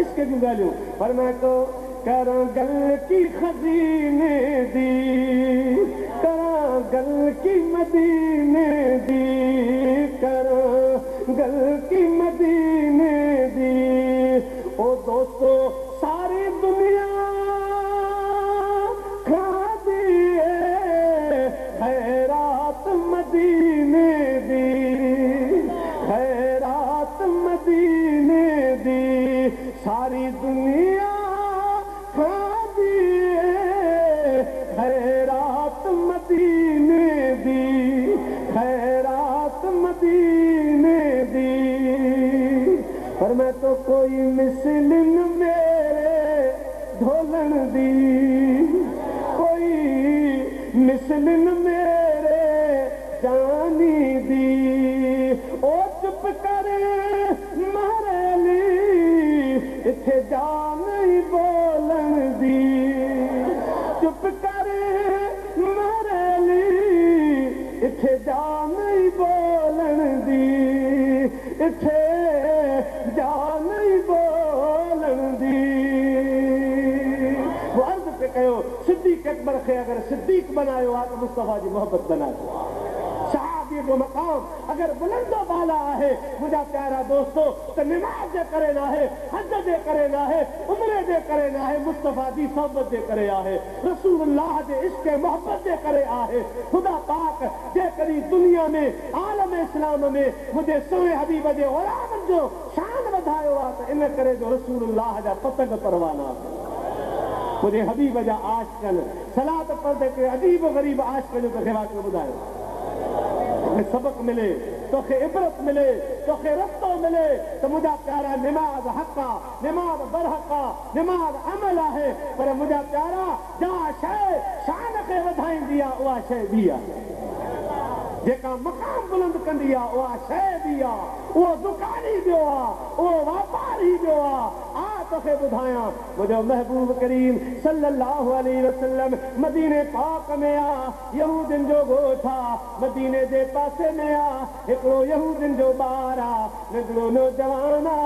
इसके भी गालियों पर मैं तो करा गल की खजीने दी, करा गल की मदीने दी, करा गल की मदीने दी। ओ दोस्तों सारी दुनिया खा दिए खैरात मदीने दी, खैरात मदीने दी। सारी दुनिया खा दिए खैरात मदीने दी, खैरात मदीने दी। पर मैं तो कोई मिसलिन मेरे ढोलन दी, कोई मिसलिन मेरे जानी दी। ओ चुप करे मारेली इथे जान ही बोलन दी, चुप करे मारेली इथे जान ही बोलन दी, इथे जान ही बोलन दी। वो अर्ज पे कहो सिद्दीक अकबर खे अगर सिद्दीक बनायो आ तो मुस्तफा जी मोहब्बत बनायो। सहाबी जो मकाम अगर बुलंदो बाला है मुझा प्यारा दोस्तों तो नमाज जे करे ना है, हज जे करे ना है, उम्रे जे करे ना है, मुस्तफा जी सोहबत जे करे आहे, रसूलुल्लाह जे इश्क मोहब्बत जे करे आहे। खुदा पाक जे करी दुनिया में आलम इस्लाम में मुझे सोए हबीब जे गुलामन जो शान वधायो आ तो इन करे जो रसूलुल्लाह जा पतंग परवाना मुझे हबीब जा आशिकन सलात पढ़दे के अजीब गरीब आशिकन जो खेवा के बुधायो। सबक मिले तोखे इबरत मिले तोखे रस्तो मिले तो मुझा प्यारा नमाज हक़ा नमाज बरहक़ा नमाज अमल है। पर मुझा प्यारा जा शय शान खे वधाईंदी आहे उहा शइ ॿी आहे, जेका मक़ाम बुलंद कंदी आहे उहा शइ ॿी आहे, उहो दुकानी ॿियो आहे, उहो वापारी ॿियो आहे। तोखे ॿुधायां मुंहिंजो महबूब करीम सल्लल्लाहु अलैहि वसल्लम मदीने पाक में आ, यहूदिन जो ॻोठ आ, मदीने जे पासे में आ हिकिड़ो यहूदिन जो ॿार आ, नंढड़ो नौजवान आ।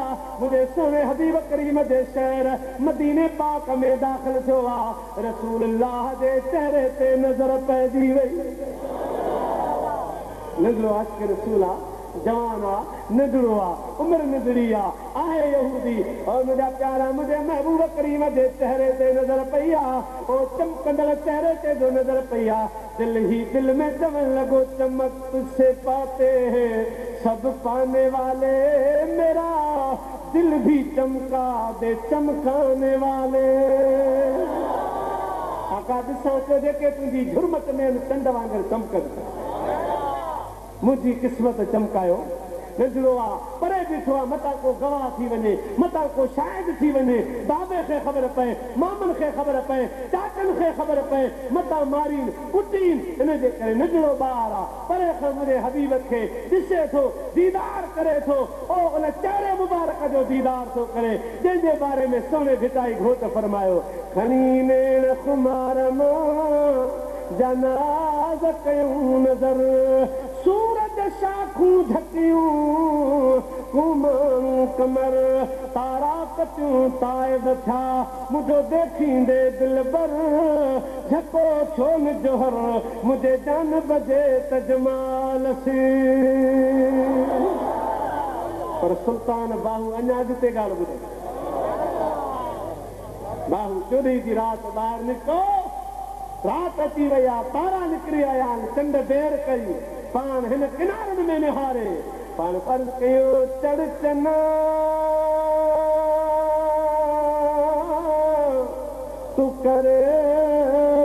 मुंहिंजे सोने हबीब करीम जे शहर मदीने पाक में दाख़िल थियो आ। रसूलुल्लाह जे चेहरे ते नज़र पइजी वई। नंढड़ो आशिक़ रसूल आ, जवान आ, नंढड़ो आ, उम्र नंढड़ी आहे यहूदी। और मुझा प्यारा मुझे महबूब करीम जे चेहरे ते नजर पई आ, ओ चमकंदड़ चेहरे ते जो नजर पई आ। दिल ही दिल में चमन लगो चमक तुझसे पाते हैं सब पाने वाले, मेरा दिल भी चमका दे चमकाने वाले। आका ॾिसां तो जेके तुंहिंजी झुरमत में चंड वांगुरु चमकनि, मुझी किस्मत चमकायो। नंढड़ो आहे परे बीठो आहे, मता को गवाह थी वञे, मता को शाहिद थी वञे, बाबे खे ख़बर पए, मामन खे ख़बर पए, चाचनि खे ख़बर पए, मता मारीन कुटीन। इन जे करे नंढड़ो ॿार आहे परे खां मुंहिंजे हबीब खे ॾिसे थो, दीदार करे थो, ओ उन चेहरे मुबारक जो दीदार थो करे जंहिंजे बारे में सोने भिटाई घोट फरमायो खणी नेण खुमार मां जनाज़ कयूं नज़र, सूरज शाखूं झकियूं कुमां कमर, तारा कटियूं ताइब थिया मुझो देखींदे दिलबर, झको छो न जोहर मुझे जान बजे तजमाल से। पर सुल्तान बाहू अञा अॻिते ॻाल्हि ॿुधे। बाहू चोरी जी राति ॿाहिरि निकितो, राति अची वई आहे, तारा निकिरी आया आहिनि, चंड देर कई, पाण हिन किनारनि में निहारे पाण अर्ज़ कयो चढ़ चना तूं करे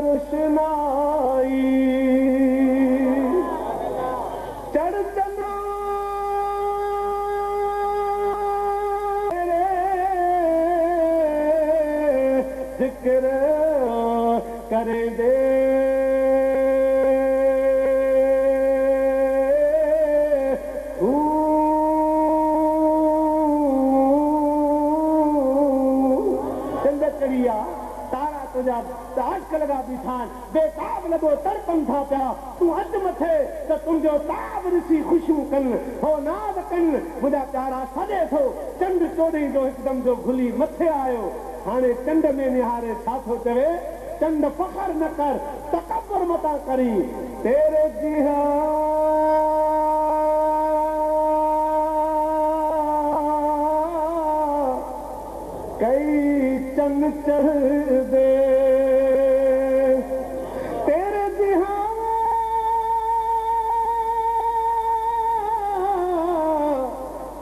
रोशनाई, चढ़ चना ज़िक्र करे दे तुझा ताक लगा बीठान बेताब लगो तड़पन था पिया तू अज मथे त तुंहिंजो ताब ॾिसी ख़ुशियूं कनि हो नाद कनि मुंहिंजा प्यारा सॾे थो चंड चोॾहीं जो हिकदमि जो घुली मथे आयो हाणे चंड में निहारे छा थो चवे चंड फ़ख्र न कर तकबर मता करी तेरे जिहा कई चंद चढ़ दे तेरे जिहा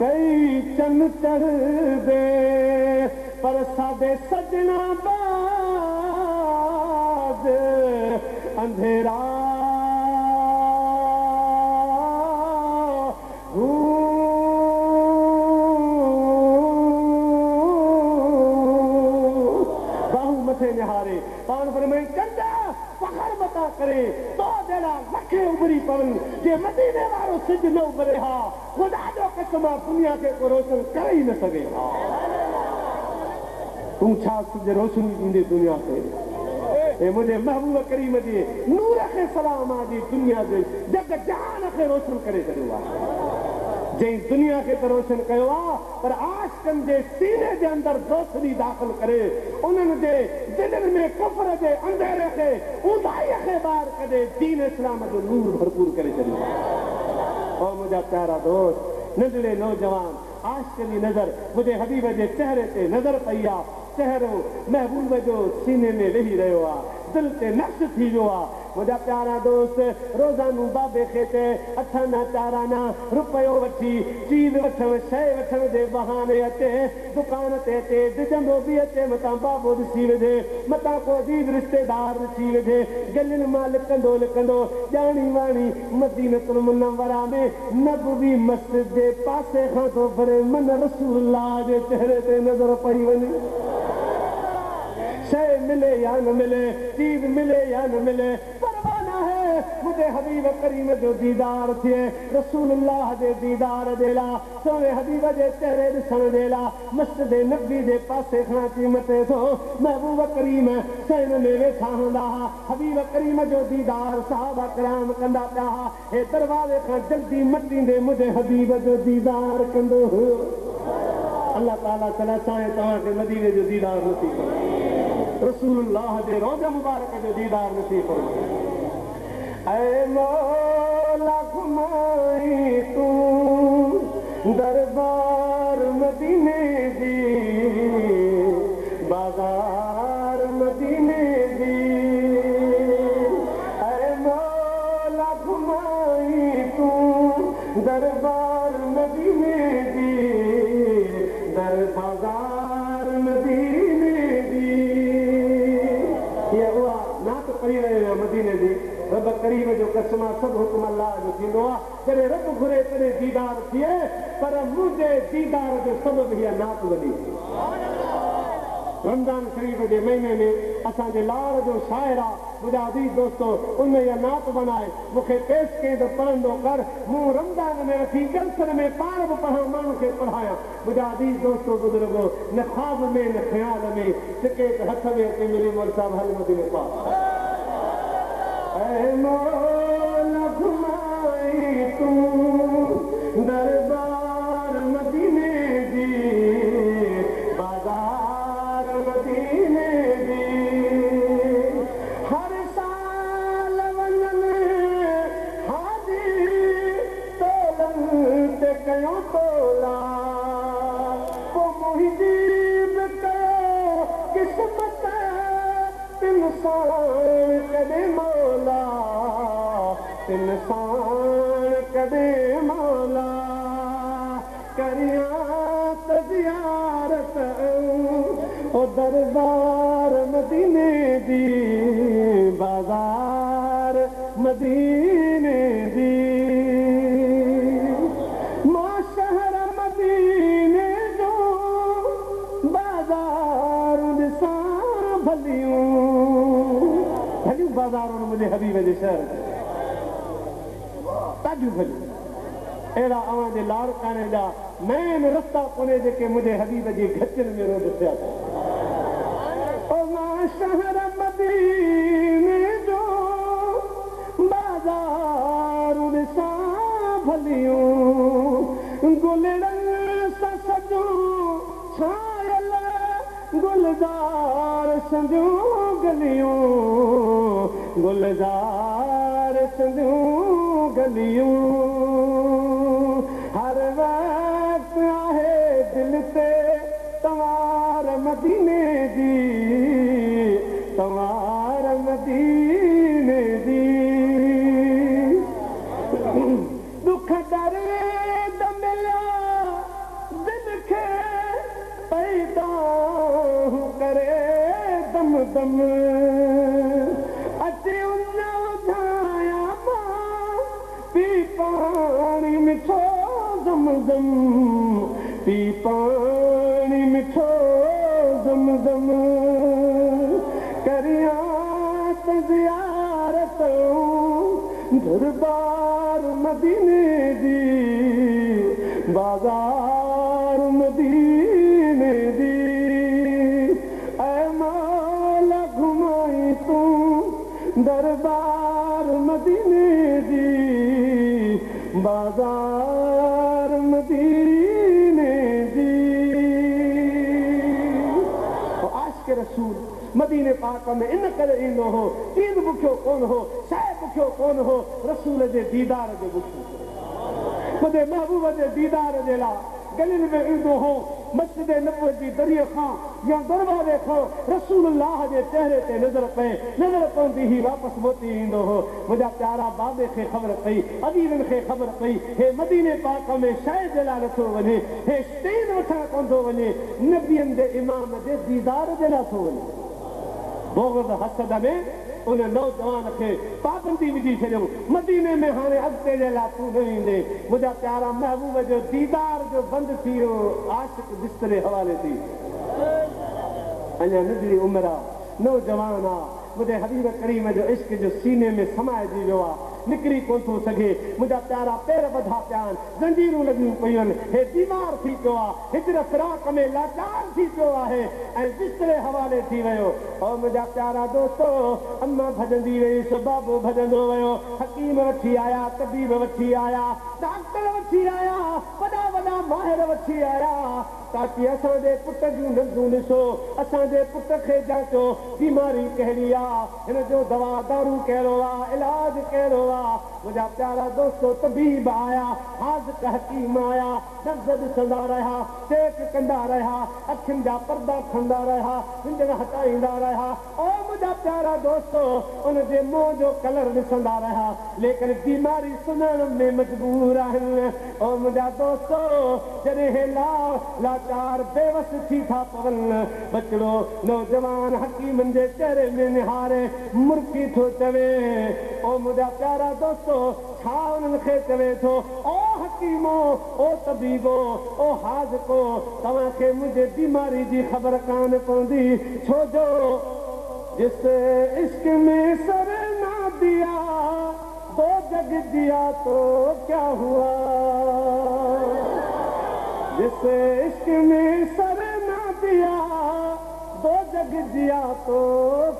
कई चंद चढ़ दे पर सादे सजना अंधेरा बाहू मथे निहारे पान पर में चंदा फ़ख्र मता करे तो जड़ा लखे उभरी पवन जे मदीने वारो सिज न उभरे हा खुदा जो कसम दुनिया के को रोशन करे ही न सके तू छा सिज रोशनी ॾींदे दुनिया खे मुझे महबूब करीम जी नूर के सलाम आदि दुनिया जे जग जहान के रोशन करे छॾियो आहे जंहिं दुनिया के तो रोशन कयो आहे पर आशिकनि जे सीने जे अंदर रोशनी दाख़िल करे उन्हनि जे दिलनि में कुफ्र जे अंधेरे खे ऊंधाईअ खे ॿाहिरि कढे दीन इस्लाम जो नूर भरपूर करे छॾियो आहे और मुंहिंजा प्यारा दोस्त नंढड़े नौजवान आशिक़ जी नज़र मुंहिंजे हबीब जे चेहरे ते नज़र पई आहे चेहरो महबूब जो सीने में वेही रहियो आहे दिल ते नक्श थी वियो आहे मुंहिंजा प्यारा दोस्त रोज़ानू बाबे खे चए अठना चाराना रुपयो वठी चीज़ वठण शइ वठण जे बहाने अचे दुकान ते अचे डिॼंदो बि अचे मतां बाबो ॾिसी वेंदे मतां को अजीब रिश्तेदार ॾिसी वेंदे गलियुनि मां लिकंदो लिकंदो ॼाणी वाणी मदीनतुल मुनव्वरा में नबवी मस्जिद जे पासे खां थो भरे मन रसूलुल्लाह जे चेहरे ते नज़र पई वञे शइ मिले या न मिले चीज़ मिले या न मिले परवाना है मुझे हबीब करीम जो दीदार थिए रसूलुल्लाह जे दीदार जे लाइ सोने हबीब जे चेहरे ॾिसण जे लाइ मस्जिद नबी जे पासे खां अची मटे थो महबूब करीम सैन में वेठा हूंदा हुआ हबीब करीम जो दीदार सहाबा कराम कंदा पिया हुआ हे दरवाज़े खां जल्दी मटींदे मुंहिंजे हबीब जो दीदार कंदो हुयो अल्लाह ताला चला चाहे तव्हांखे मदीने जो दीदार नसीब करे रसूलुल्लाह जे रोज़ा मुबारक जो दीदार नसीब करे ऐ मौला घुमाई तू दरबार मदीने जी बाजार मदीने जी ऐ मौला घुमाई तू दरबार मदीने जी दर बाजार मदीने जी ये हुआ नात पढ़ी रहे हो मदीने जी रब करीम जो कसमा सब हुक्म अल्लाह जो थींदो आहे जॾहिं रब घुरे तॾहिं दीदार थिए पर मुंहिंजे दीदार जो सबबु हीअ नात वॾी रमज़ान शरीफ़ जे महीने में असांजे लाड़ जो शाइर आहे मुंहिंजा अज़ीज़ दोस्तो उन इहा नात बनाए मूंखे पेश कई त पढ़ंदो कर मूं रमज़ान में रखी जलसनि में पाण बि पढ़ां माण्हुनि खे पढ़ायां मुंहिंजा अज़ीज़ दोस्तो बुज़ुर्गो न ख़्वाब में न ख़्याल में सिकेट हथ में अची मिली मोल साहिब हल मदीने पाक ऐ मौला घुमाई तूं दरबार मदीने जी बाजार मदीने जी हर साल वञनि हाजी तोलन ते कयूं तोला पोइ मुंहिंजी बि कयो क़िस्मत तिन साण कॾहिं मौला तिन साण कॾहिं मौला करियां त ज़ियारत ओ दरबार मदीने जी बाज़ार मदीने जी मां शहर मदीने जो बाज़ार ॾिसां भलियूं भलियूं बाज़ारूं मुंहिंजे हबीब जे शहर ॾाढियूं भलियूं अहिड़ा अवां जे लाड़काणे जा मेन रस्ता कोन्हे जेके मुंहिंजे हबीब जी गचनि में रोज़ थिया ओ मां शहर गुलजार संजूं गलियूं गुलजार संजूं गलियूं हर वक्त आहे दिल ते तवार मदीने दी तवार मदीने दी दुख डरे दमिया दिल खे पैदा करे दम दम अचे उन्ना उठाया मां पी पानी मिठो दम दम पी पानी मिठो दम दम करिया ज़ियारत दरबार मदीने दी बाजार मदीने दी ऐ मौला घुमाई तू दरबार मदीने दी बाजार मदीने दी आशिक़ रसूल मदीने पाक में इन करे ईंदो हो ईद बुखियो कोन हो शाय बुखियो कोन हो रसूल जे दीदार जो बुखियो मुझे महबूब जे दीदार जे ला गलियुनि में ईंदो हो मस्जिद नबुवत जी दरिए खां या दरवाज़े खां रसूलुल्लाह जे चेहरे ते नज़र पवंदी ही वापसि मोटी ईंदो हो मुंहिंजा प्यारा बाबे खे ख़बर पई अदीबनि खे ख़बर पई हे मदीने पाक में शइ जे लाइ नथो वञे हे स्टेज वठणु कोन थो वञे नबियनि जे इमाम जे दीदार जे लाइ थो वञे बोगद हसद में उन नौजवान खे पाबंदी विझी छॾियो मदीने में हाणे अॻिते जे लाइ तूं न ईंदे मुंहिंजा प्यारा महबूब जो दीदार जो बंदि थी वियो आशिक़ बिस्तरे हवाले थी अञा नंढड़ी उमिरि आहे नौजवान आहे मुंहिंजे हबीब करीम जो इश्क जो सीने में समाइजी वियो आहे निकिरी कोन थो सघे मुंहिंजा प्यारा पेर वधा पिया आहिनि ज़ंजीरूं लॻियूं पियूं आहिनि हे बीमार थी पियो आहे हिजर फिराक में लाचार थी पियो आहे ऐं बिस्तरे हवाले थी वियो और मुंहिंजा प्यारा दोस्तो अम्मा भॼंदी वई सो बाबो भॼंदो वियो हकीम वठी आया तबीब वठी आया डॉक्टर वठी आया वॾा वॾा माहिर वठी आया ताकी असांजे पुट जूं नंढूं ॾिसो असांजे पुट खे जाचो बीमारी कहिड़ी आहे हिन जो दवा दारू कहिड़ो आहे इलाज कहिड़ो आहे मुंहिंजा प्यारा दोस्तो तबीब आया हाज़िक़ हकीम आया नब्ज़ ॾिसंदा रहिया चेक कंदा रहिया अखियुनि जा पर्दा खणंदा रहिया विंजण हटाईंदा रहिया ओ मुंहिंजा प्यारा दोस्तो उन जे मुंहं जो कलर ॾिसंदा रहिया लेकिन बीमारी सुञाणण में मजबूर आहिनि ओ मुंहिंजा दोस्तो जॾहिं हे लाचार बेवस थी था पवनि बचिड़ो नौजवान हकीमनि जे चेहरे में निहारे मुर्की थो चवे ओ मुंहिंजा प्यारा दोस्तो छा उन्हनि खे चवे थो ओ हकीमो ओ तबीबो ओ हाज़िको तव्हांखे मुंहिंजे बीमारी जी ख़बर कान पवंदी छो जो जिस इश्क में सर ना दिया तो जग दिया तो क्या हुआ जिस इश्क में सर ना दिया तो जग दिया तो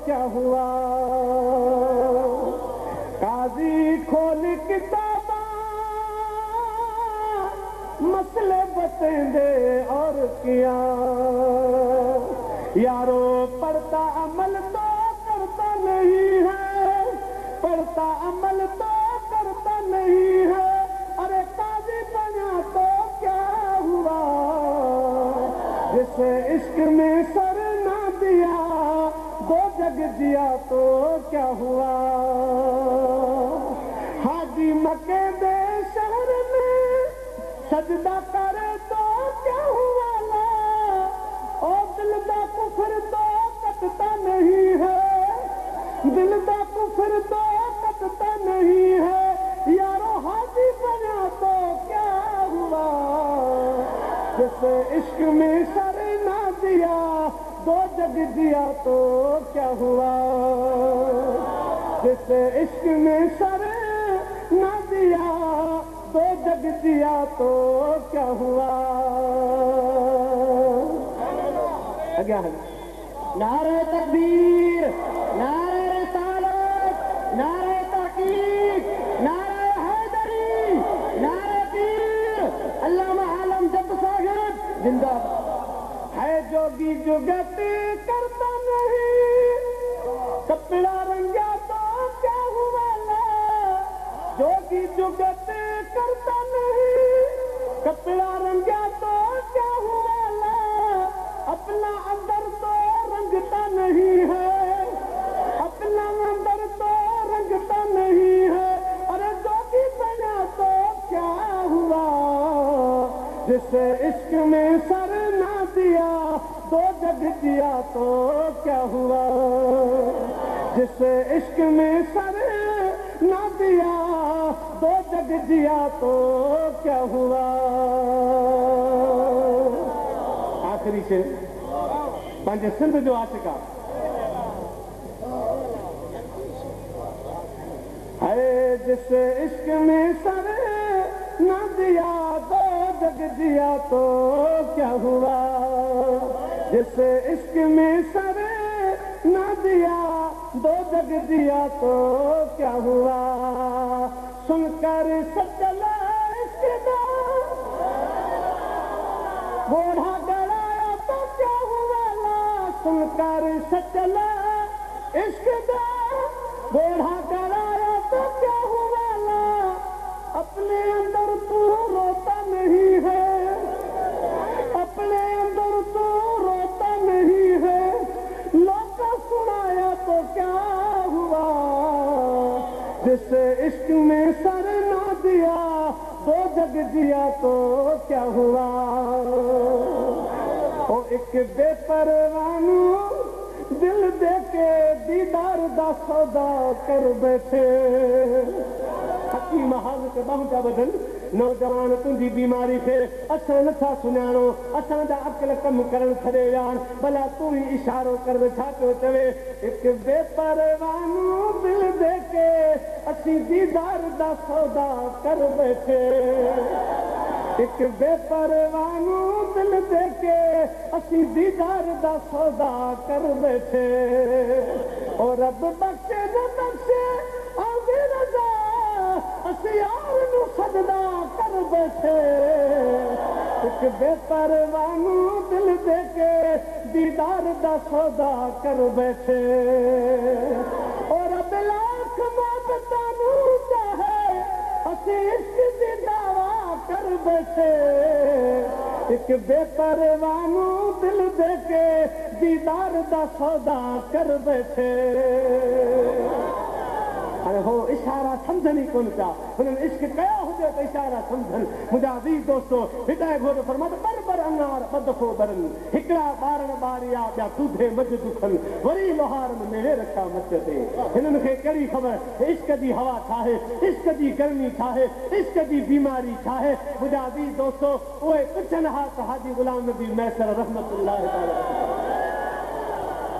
क्या हुआ काजी खोल किताबा मसले बतेंदे और किया यारो पढ़ता अमल तो करता नहीं है पढ़ता अमल तो करता नहीं है अरे काजी बना तो क्या हुआ जिसे इश्क में सर ना दिया दो जग दिया तो क्या हुआ हाजी मक्के दे शहर में सजदा करे तो क्या हुआ ला ओ दिल दा कुफर तो कटता नहीं है दिल दा कुफर तो कटता नहीं है यारो हाजी बना तो क्या हुआ जिसे इश्क में सर ना दिया दो जग दिया तो क्या हुआ जिसे इश्क में सर ना दिया दो जग दिया तो क्या हुआ आज्ञा है नारे तकबीर नारे रिसालत नारे तहकीक नारे हैदरी नारे पीर अल्लामा आलम जद साहिब जिंदाबाद है जो जोगी जुगती करता नहीं, कपड़ा रंगा तो क्या हुआ ला। जोगी जुगती करता नहीं, कपड़ा रंगा तो क्या हुआ ला। अपना अंदर तो रंगता नहीं है, अपना अंदर तो रंगता नहीं है। अरे जोगी बना तो क्या हुआ, जिसे इश्क में सर ना दिया दो जग जिया तो क्या हुआ। जिसे इश्क में सर ना दिया दो जग जिया तो क्या हुआ। आखिरी से पंहिंजे सिंध जो आशिका है, जिसे इश्क में सर ना दिया दो जग जिया तो क्या हुआ। जिसे इश्क में सर ना दिया दो जग जिया तो क्या हुआ। सुनकर सचला इश्क दा घोड़ा गड़ाया तो क्या हुआ ला। सुनकर सचला इश्क दा घोड़ा गड़ाया तो क्या हुआ ला। अपने अंदर तू रोता नहीं है, अपने अंदर तू रोता नहीं है। लोग सुनाया तो क्या हुआ। जिसे इश्क में सर ना दिया दो जग जिया तो क्या हुआ। ओ एक बेपरवानू दिल दे के दीदार दा सौदा कर बैठे। हकीम हाज़िर बाहु जा बदन नौजवान तुंहिंजी बीमारी खे असां नथा सुञाणो, असांजा अक़ल कम करण छॾे विया आहिनि। भला तूं ई इशारो कर छा पियो चवे। हिकु बेपरवानू दिल दे के असीं दीदार दा सौदा कर बैठे। हिकु बेपरवानू दिल दे के असीं दीदार दा सौदा कर बैठे। ओ रब बख्शे न बख्शे आवे रज़ा असीं यार नू सजदा कर बैठे। हिकु बेपरवानू दिल दे के दीदार दा सौदा कर बैठे। ओ रब लाख मोहब्बतां नू चाहे असीं इश्क दी दावा कर बैठे। हिकु बेपरवानू दिल दे के दीदार दा सौदा कर बैठे। अरे हो इशारा समझनि कोन पिया, हुननि इश्क कयो हुजे त इशारा समझनि। मुंहिंजा अज़ीज़ दोस्तो हिदायत घोट फरमात बर बर अंगार ॿ दफ़ो बरनि। हिकिड़ा ॿारनि ॿारिया ॿिया सूधे मझ दुखनि, वरी लोहार में मेड़े रखा मच ते। हिननि खे कहिड़ी ख़बर इश्क जी हवा छा आहे, इश्क जी गर्मी छा आहे, इश्क जी बीमारी छा आहे। मुंहिंजा अज़ीज़ दोस्तो उहे पुछनि हा त हाजी गुलाम नबी मैसर रहमतुल्लाह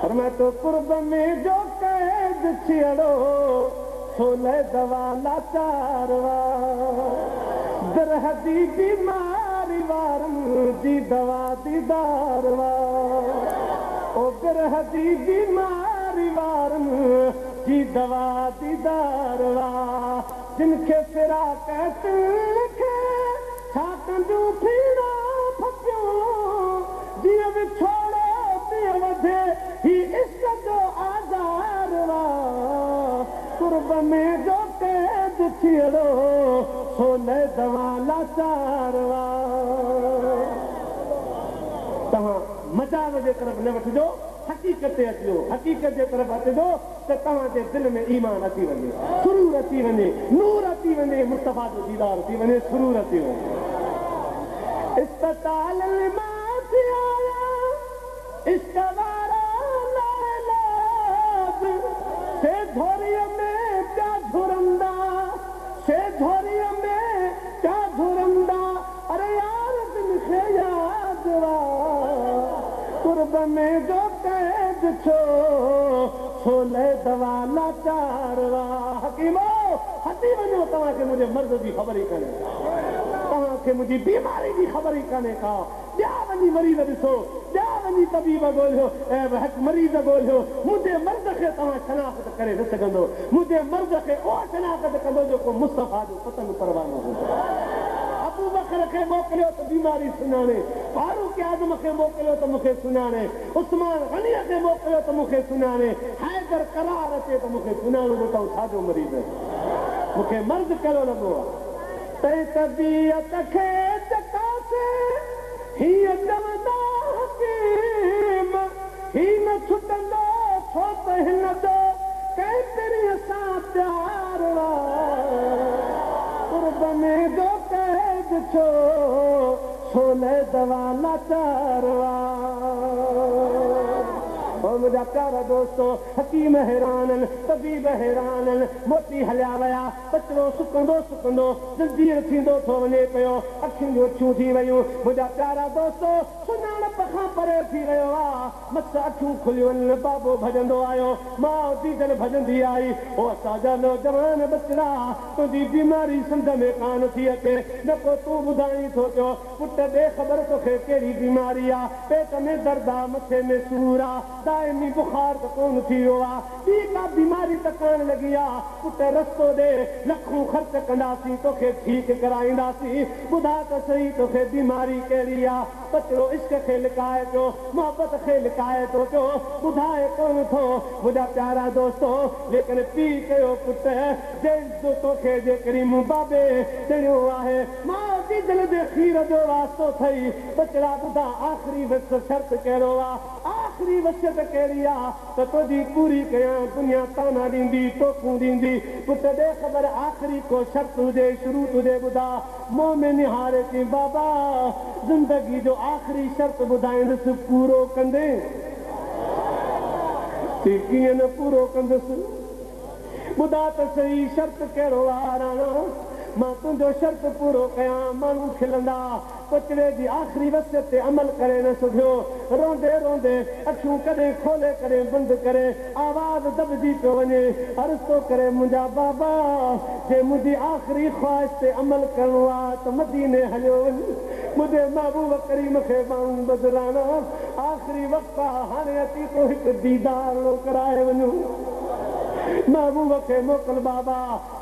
फरमाए तो कुर्ब में जो कैद छियड़ो सोले दवा लाचारवा। दरहदी बीमारी वारन जी दवा दीदारवा। ओ दरहदी बीमारी वारन जी दवा दीदारवा। जिनखे फिराक लिखे छातन जू फीड़ा फपियो। जीअं विछोड़ो तीअं वधे ही इश्क जो आज़ारवा। कुर्ब में जो कैद छियड़ो सोले दवा लाचारवा। तव्हां मजाक जे तरफ़ न वठिजो, हक़ीक़त ते अचिजो। हक़ीक़त जे तरफ़ अचिजो त तव्हांजे दिलि में ईमान अची वञे, सुरूर अची वञे, नूर अची वञे, मुस्तफ़ा जो दीदार अची वञे, सुरूर अची वञे। इस्पताल मां थी आया इश्क वारा लाइलाज। से झोरीअ में क्या झुरंदा, से झोरीअ में क्या झुरंदा। अरे यार दिन खे याद वा। कुर्ब में जो कैद छो छोले दवा लाचारवा। हकीमो हटी वञो, तव्हांखे मुंहिंजे मर्द जी ख़बर ई कान्हे, तव्हांखे मुंहिंजी बीमारी जी ख़बर ई कान्हे का। ॿिया वञी मरीज़ ॾिसो, ॿिया वञी तबीब ॻोल्हियो ऐं मरीज़ ॻोल्हियो। मुंहिंजे मर्द खे तव्हां शनाख़त करे न सघंदो। मुंहिंजे मर्द खे उहो शनाख़त कंदो जेको मुस्तफ़ा जो पतन परवानो हूंदो। अबू बकर खे मोकिलियो त बीमारी सुञाणे, फारूक आज़म खे मोकिलियो त मूंखे सुञाणे, उस्मान गनीअ खे मोकिलियो त मूंखे सुञाणे, हैदर करार अचे त मूंखे सुञाणो बताऊं छाजो मरीज़ मूंखे मर्ज़ कहिड़ो लॻो आहे। तंहिं तबीअत खे चकासे हीअ चवंदा हकीम, ही न छुटंदो छो त हिन जो कंहिं पिरीअ सां प्यार कुर्ब में जो कैद छो छोले दवा लाचार मुंहिंजा प्यारा दोस्तो, हकीम हैरान, तबीब हैरान, मोती हलिया विया, कचिरो सुकंदो सुकंदो ज़ंजीर थींदो थो वञे पियो, अखियूं जूं अखियूं थी वयूं। मुंहिंजा प्यारा दोस्तो, सुञाणप खां परे थी वियो आहे, मस अखियूं खुलियूं आहिनि, बाबो भॼंदो आयो, माउ डीजल भॼंदी आई। ओ असांजा नौजवान बचड़ा, तुंहिंजी बीमारी सम्झ में कान थी अचे, न को तूं ॿुधाई थो पियो पुट ॾे ख़बर तोखे कहिड़ी बीमारी आहे, पेट में दर्द आहे, मथे में सूर आहे, दाइमी बुखार त कोन थी वियो आहे, ॿी का बीमारी त कान लॻी आहे, पुट रस्तो ॾे, लखूं ख़र्च कंदासीं, तोखे ठीकु कराईंदासीं, ॿुधा त सही तोखे बीमारी कहिड़ी आहे। बचिड़ो इश्क खे लिकाए पियो, मोहबत खे लिकाए थो पियो, ॿुधाए कोन थो। मुंहिंजा प्यारा दोस्तो, लेकिन पीउ कयो पुट जंहिं तोखे जेकॾहिं मूं बाबे ॾिनो आहे, माउ जी दिलि जे खीर जो वास्तो अथई। बचिड़ा ॿुधा, आख़िरी वस शर्त कहिड़ो आहे, आख़िरी वसियत कहिड़ी आहे त तुंहिंजी पूरी कयां, दुनिया ताना ॾींदी, टोकूं ॾींदी, पुट ॾे ख़बर आख़िरी को शर्त हुजे, शुरू तुंहिंजे ॿुधा, मुंहं में निहारे थी, बाबा ज़िंदगी जो आख़िरी शर्त ॿुधाईंदुसि, पूरो कंदे कीअं न पूरो कंदुसि, ॿुधा त सही शर्त कहिड़ो आहे राणा, मां तुंहिंजो शर्त पूरो कयां। माण्हू खिलंदा, बचिड़े जी आख़िरी वसियत ते अमल करे न सघियो, रोंदे रोंदे अखियूं कॾहिं खोले कॾहिं बंदि करे, आवाज़ दॿजी पियो वञे, अर्ज़ु थो करे, मुंहिंजा बाबा जे मुंहिंजी आख़िरी ख़्वाहिश ते अमल करिणो आहे त मदीने हलियो वञ, मुंहिंजे महबूब करीम खे बाहूं बदिराना, आख़िरी वक़्तु आहे, हाणे अची तो हिकु दीदार कराए वञूं, महबूब खे मोकिल बाबा,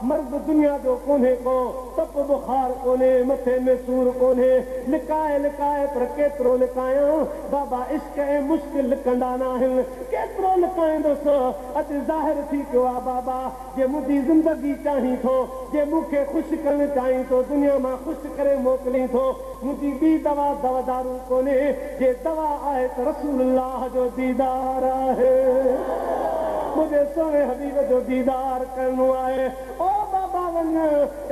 मर्द दुनिया जो कोन्हे को, तप बुखार कोन्हे, मथे में सूर कोन्हे, लिकाए लिकाए पर केतिरो लिकायां, बाबा इश्क ऐं मुश्किल लिकंदा न आहिनि, केतिरो लिकाईंदुसि, अॼु ज़ाहिर थी पियो आहे बाबा, जे मुंहिंजी ज़िंदगी चाहीं थो, जे मूंखे ख़ुशि करणु चाहीं थो, दुनिया मां ख़ुशि करे मोकिलीं थो, मुंहिंजी ॿी दवा दवादारू कोन्हे, जे दवा आहे त रसूलुल्लाह जो दीदार आहे, मुंहिंजे सोने हबीब जो दीदार करणो आहे। ओ बाबा वञ,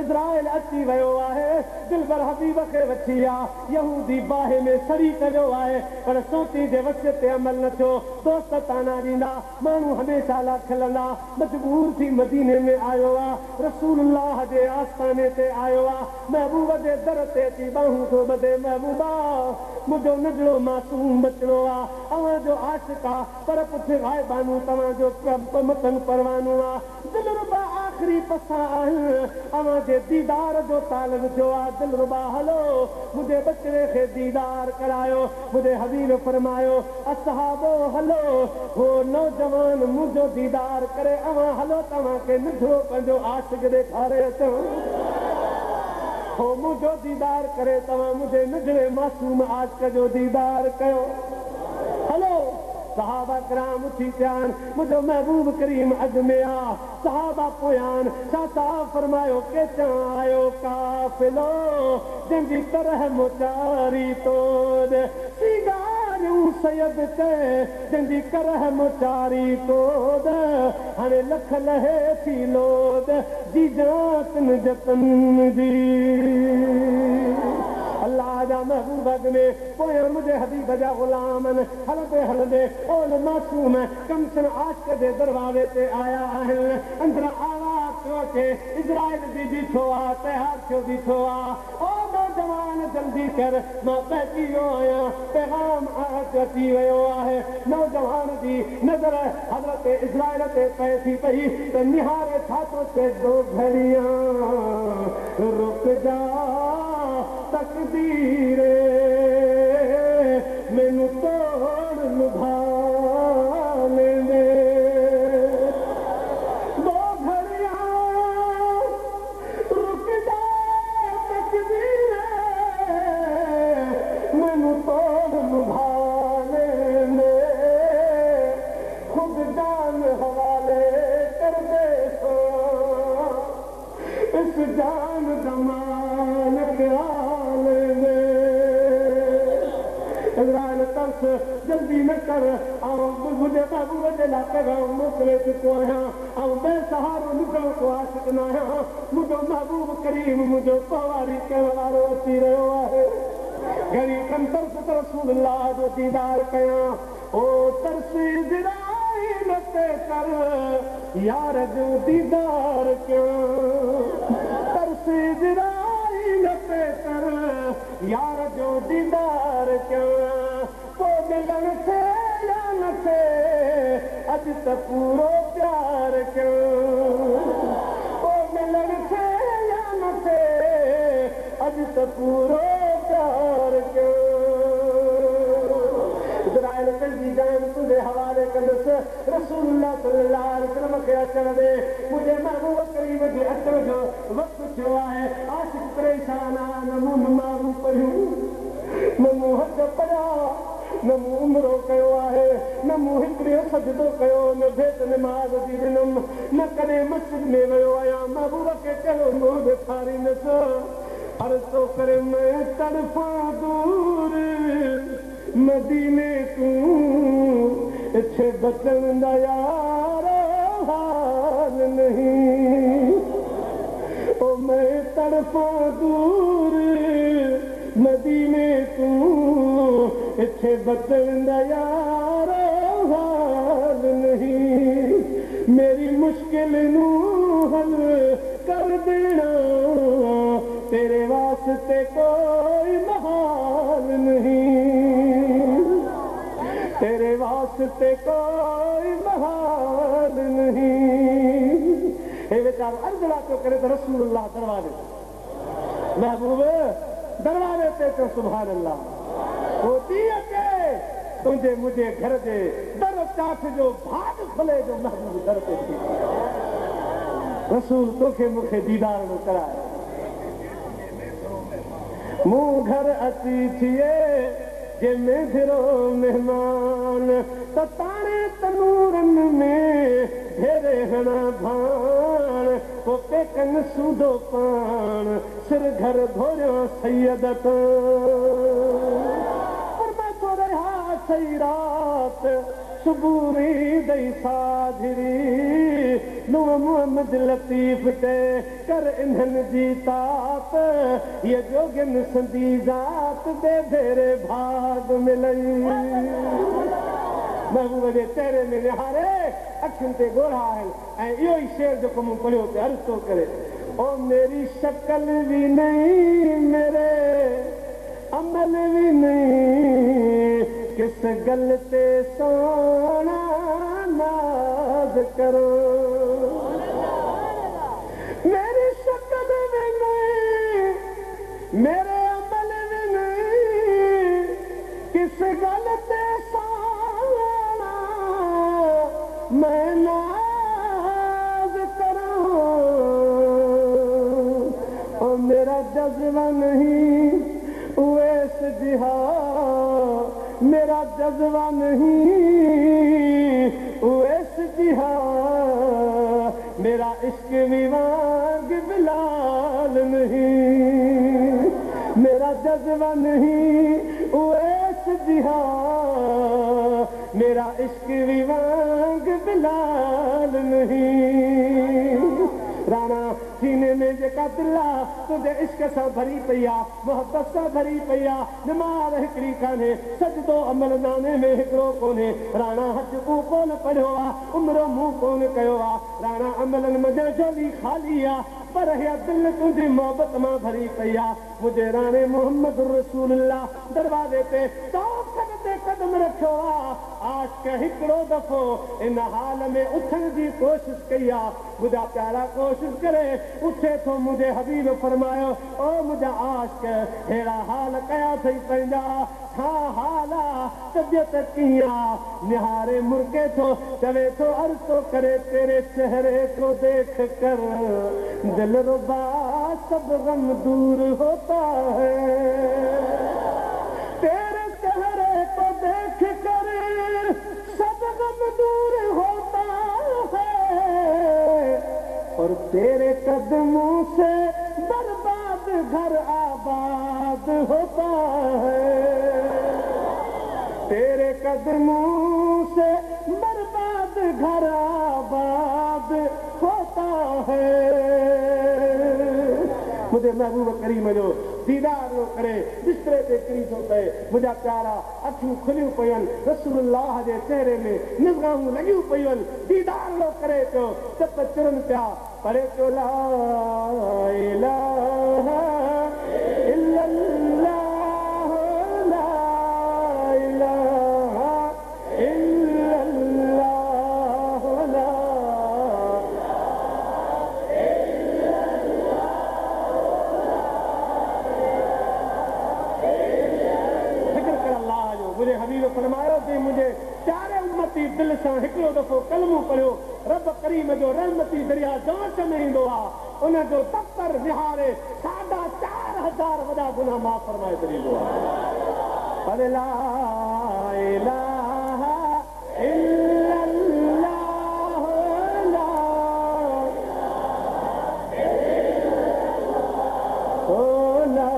इज़राइल अची वियो आहे, दिलबर हबीब खे वठी आहे, यहूदी बाहि में सड़ी कयो आहे, पर सोची जे वसियत ते अमल न थियो, दोस्त ताना ॾींदा, माण्हू हमेशह लाइ खिलंदा, मजबूर थी मदीने में आयो आहे, रसूलुल्लाह जे आस्थाने ते आयो आहे, महबूब जे दर ते अची बाहूं थो ॿधे, महबूबा मुंहिंजो नंढड़ो मासूम बचिड़ो आहे, अव्हांजो आशिक़ आहे, पर पुठि गाइबानू तव्हांजो मतन परवानो आहे, दिलरुबा आख़िरी पसां आहिनि, अव्हांजे दीदार जो तालब थियो आहे, दिलरुबा हलो मुंहिंजे बचिड़े खे दीदार करायो। मुंहिंजे हबीब फरमायो, असहाबो हलो, हो नौजवान मुंहिंजो दीदार करे, अव्हां हलो तव्हांखे नंढड़ो पंहिंजो आशिक़ ॾेखारे अचो, हो मुंहिंजो दीदार करे, तव्हां मुंहिंजे नंढड़े मासूम आशिक़ जो दीदार कयो, हलो। सहाबा कराम उथी पिया आहिनि, मुंहिंजो महबूब करीम अॼु में आहे, सहाबा पोयां आहिनि, छा साहब फरमायो, केचां आयो काफ़िलो, जंहिंजी तरह मोचारी तोद, सिगारियूं सयद ते जंहिंजी करह मोचारी तोद, हाणे लख लहे थी लोद, जी जातन जतन जी, अल्लाह जा महबूब में पोयां मुंहिंजे हबीब जा ग़ुलाम आहिनि, हलंदे हलंदे ओल मासूम कमसन आशिक़ जे दरवाज़े ते आया आहिनि, अंदरि आवाज़ थियो अचे, इज़राइल बि बीठो आहे, तयार थियो बीठो आहे, ओ नौजवान जल्दी कर, मां पहुची वियो आहियां, पैगाम अची वियो आहे। नौजवान जी नज़र हज़रत इज़राइल ते पए थी पई त निहारे छा थो चए, दो घड़ियां रुक जा तकदीरे मैनू तोड़ लुभा लेने, दो घड़ियां रुक जा तकदीरे जल्दी न कर मुझे महबूब जे लाइ पैगाम मोकिले चुको आहियां ऐं बेसहारो निकिरण को आशिक़ न आहियां मुंहिंजो महबूब करीम मुंहिंजो पवारी करण वारो अची रहियो आहे घणी कम तरस रसूल अल्लाह जो दीदार कयां ओ तरसी दिराई न ते कर यार जो दीदार कयां तरसी दिराई न ते कर यार जो दीदार कयां पोइ मिलण थे या न थे अॼु त पूरो प्यार कयां पोइ मिलण थे या न थे अॼु त पूरो प्यार कयां इज़राइल पंहिंजी जान तुंहिंजे हवाले कंदुसि रसूलुल्लाह सल्लल्लाहु अलैहि वसल्लम खे अचण ॾे मुंहिंजे महबूब करीम जे अचण जो वक़्तु थियो आहे आशिक़ परेशान आहे न मूं नमाज़ूं पढ़ियूं न मूं हज पढ़िया न मूं उमिरो कयो आहे न मूं हिकिड़ो सजदो कयो न भेट नमाज़ जी ॾिनमि न कॾहिं मस्जिद में वियो आहियां महबूब खे कहिड़ो मुंहुं ॾेखारींदुसि अर्ज़ो करे मैं तड़फां दूर मदीने तूं इथे बचण दा यार हाल नहीं ओ मैं तड़फां दूर मदीने तूं इथे बचण दा यार हाल नहीं मेरी मुश्किल नू हल कर देना तेरे वास्ते कोई महाल नहीं तेरे वास्ते कोई महाल नहीं हे बेचारा अर्ज़ तो करे तो रसूलुल्लाह दरवाजे महबूब दरवाजे ते तो सुभान अल्लाह होती है के तुझे मुझे घर जे दर चाठ जो भाग खुले जो महबूब दर ते थी रसूल तोखे मूंखे दीदार न कराए मूं घर अची थिए जे मेघरो मेहमान त ताणे तनूरन में ढेरे हणा भाण पोइ पेकन सूदो पाण सिर घर घोरियो सैयद पर मैं तो रहा सही रात सुबूरी दई साझरी नूह मोहम्मद लतीफ ते कर इन्हनि जी तात ये जोगिन संदी ज़ात दे भेरे भाग मिलई महबूब जे चेहरे में निहारे अखियुनि ते ॻोढ़ा आहिनि ऐं इहो ई शेर जेको मूं पढ़ियो पियो अर्ज़ थो करे ओ मेरी शक्ल भी नहीं मेरे अमल भी नहीं किस गल ते सोना नाज करो मेरी शक्ल भी नहीं मेरे अमल भी नहीं किस गल ते सोना मैं नाज करूं और मेरा जज्बा नहीं उवैस जिहाद मेरा जज्बा नहीं उवैस जिहाद मेरा इश्क विवाग बिलाल नहीं मेरा जज्बा नहीं उवैस जिहाद मेरा इश्क विवाग बिलाल नहीं राणा सीने में जेका दिला तुझे इश्क सां भरी पई आहे मोहब्बत सां भरी पई आहे निमाज़ हिकिड़ी कान्हे सजदो अमल नामे में हिकिड़ो कोन्हे राणा हज मूं कोन पढ़ियो आहे उमिरो मूं कोन कयो आहे राणा अमलनि मज़ा झोली ख़ाली आहे पर हे दिल तुंहिंजी मोहबत मां भरी पई आहे मुंहिंजे राणे मोहम्मद रसूलुल्लाह दरवाज़े ते ते कदम रखियो आहे आशिक़ हिकिड़ो दफ़ो इन हाल में उथण जी कोशिशि कई आहे मुंहिंजा प्यारा कोशिशि करे उथे थो मुंहिंजे हबीब फरमायो ओ मुंहिंजा आशिक़ अहिड़ा हाल कया अथई पंहिंजा छा हाल आहे तबियत कीअं आहे निहारे मुर्के थो चवे थो अर्ज़ थो करे तेरे चेहरे को देख कर दिल रुबा सब गम दूर होता है तेरे चेहरे को देख कर सब गम दूर होता है और तेरे कदमों से बर्बाद घर आबाद होता है तेरे कदमों से बर्बाद घर आबाद होता है। मुझे महबूब करीम जो दीदार नो करे बिस्तरे ते करीब होता है। मुझा प्यारा अखियूं खुलियूं पयन रसूलुल्लाह जे चेहरे में निगाहूं लगियूं पयन दीदार नो करे तो तप चरन प्या परे तो ला इलाहा इल्लल्लाह ला इलाहा इल्लल्लाह ला मुझे हबीब फरमायो कि मुझे चारे उम्मती दिल से हिकिड़ो दफ़ो कलमो पढ़ियो रब करीम जो रहमती दरिया जांच में ईंदो आहे उन जो दफ़्तर विहारे 4,500 वॾा गुनाह माफ़ फरमाए छॾींदो आहे। ला इलाहा इल्लल्लाह ला ओ ला